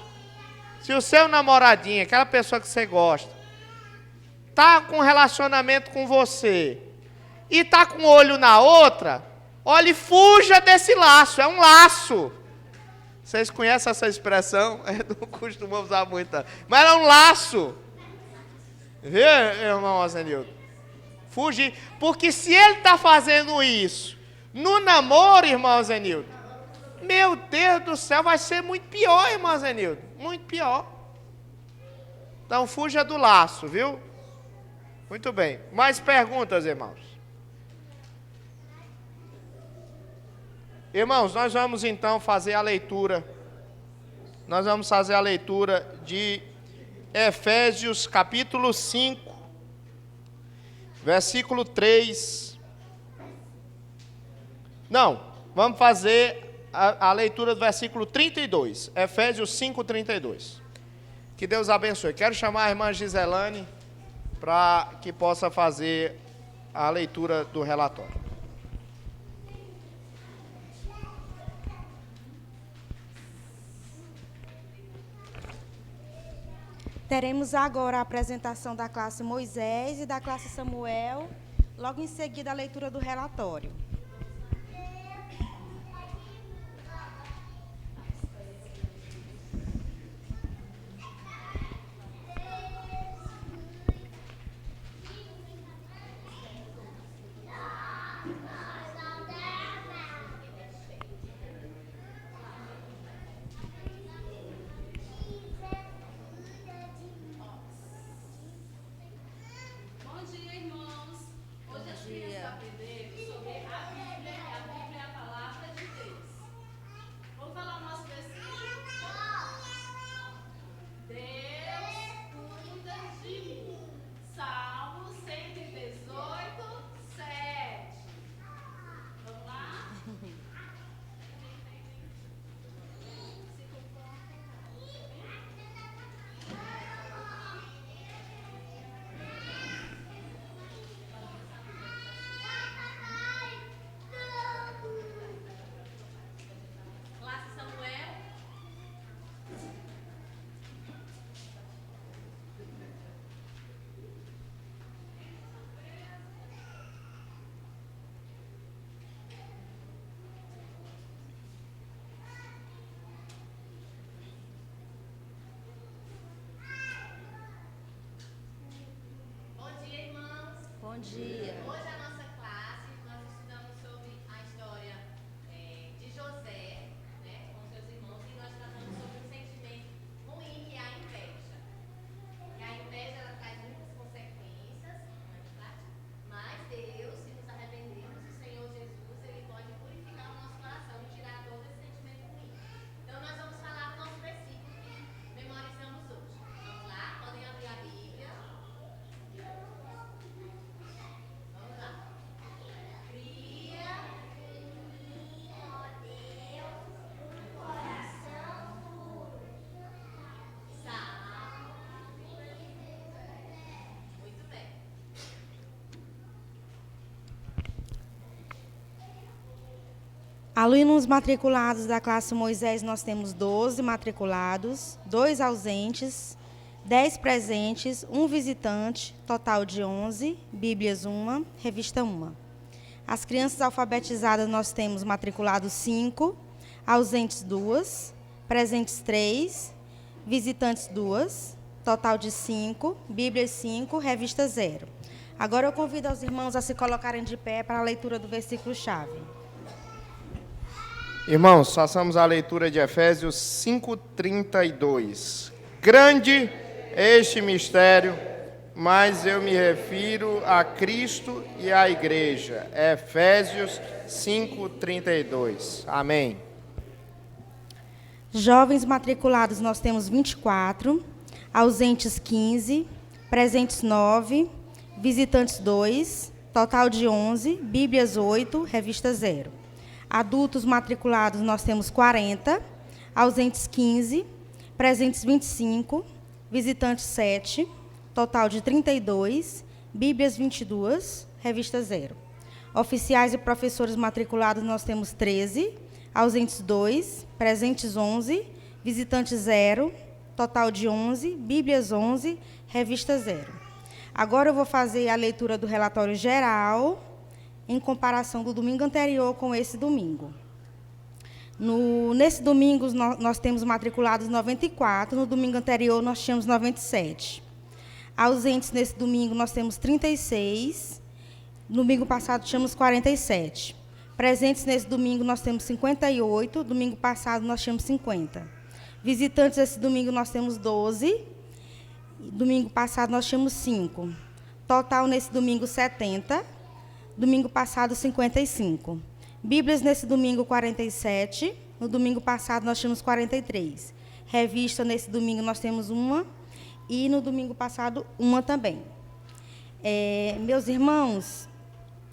se o seu namoradinho, aquela pessoa que você gosta, tá com um relacionamento com você e tá com o olho na outra, olhe, fuja desse laço, é um laço. Vocês conhecem essa expressão? Eu não costumo usar muito, mas é um laço. Viu, irmão Azenildo? Fugir, porque se ele está fazendo isso no namoro, irmão Zenildo, meu Deus do céu, vai ser muito pior, irmão Zenildo, muito pior. Então fuja do laço, viu? Muito bem, mais perguntas, irmãos? Irmãos, nós vamos então fazer a leitura, de Efésios capítulo 5, versículo 3. Não, vamos fazer a leitura do versículo 32. Efésios 5, 32. Que Deus abençoe. Quero chamar a irmã Giselane para que possa fazer a leitura do relatório. Teremos agora a apresentação da classe Moisés e da classe Samuel, logo em seguida a leitura do relatório. Bom dia. Hoje a nossa classe, nós estudamos sobre a história de José, né, com seus irmãos, e nós tratamos sobre um sentimento ruim que é a inveja. E a inveja, ela traz muitas consequências, não é verdade? Mas Deus, se nos arrependermos, o Senhor Jesus, Ele pode purificar o nosso coração e tirar todo esse sentimento ruim. Então nós vamos falar do nosso versículo que memorizamos hoje. Vamos lá, podem abrir a Bíblia. Vamos lá. Cria ó Deus, um coração puro. Salmo. Muito bem. Alunos matriculados da classe Moisés, nós temos 12 matriculados, 2 ausentes. 10 presentes, 1 visitante, total de 11, Bíblias 1, revista 1. As crianças alfabetizadas nós temos matriculados 5, ausentes 2, presentes 3, visitantes 2, total de 5, Bíblias 5, revista 0. Agora eu convido os irmãos a se colocarem de pé para a leitura do versículo-chave. Irmãos, façamos a leitura de Efésios 5:32. Grande este mistério, mas eu me refiro a Cristo e à igreja. Efésios 5:32. Amém. Jovens matriculados nós temos 24, ausentes 15, presentes 9, visitantes 2, total de 11, Bíblias 8, revista 0. Adultos matriculados nós temos 40, ausentes 15, presentes 25, visitantes 7, total de 32, Bíblias 22, revista 0. Oficiais e professores matriculados nós temos 13, ausentes 2, presentes 11, visitantes 0, total de 11, Bíblias 11, revista 0. Agora eu vou fazer a leitura do relatório geral, em comparação do domingo anterior com esse domingo. Nesse domingo, nós temos matriculados 94, no domingo anterior nós tínhamos 97. Ausentes nesse domingo nós temos 36, no domingo passado tínhamos 47. Presentes nesse domingo nós temos 58, domingo passado nós tínhamos 50. Visitantes esse domingo nós temos 12, domingo passado nós tínhamos 5. Total nesse domingo 70, domingo passado 55. Bíblias nesse domingo 47, no domingo passado nós tínhamos 43. Revista nesse domingo nós temos 1 e no domingo passado 1 também. Meus irmãos,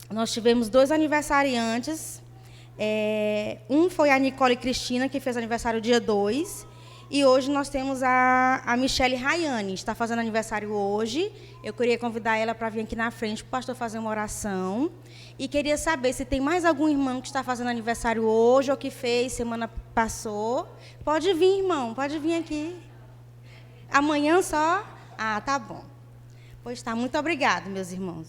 nós tivemos 2 aniversariantes. Um foi a Nicole Cristina, que fez aniversário dia 2. E hoje nós temos a Michele Rayane, está fazendo aniversário hoje. Eu queria convidar ela para vir aqui na frente para o pastor fazer uma oração. E queria saber se tem mais algum irmão que está fazendo aniversário hoje ou que fez semana passou. Pode vir, irmão, pode vir aqui. Amanhã só? Ah, tá bom. Pois tá, muito obrigado, meus irmãos.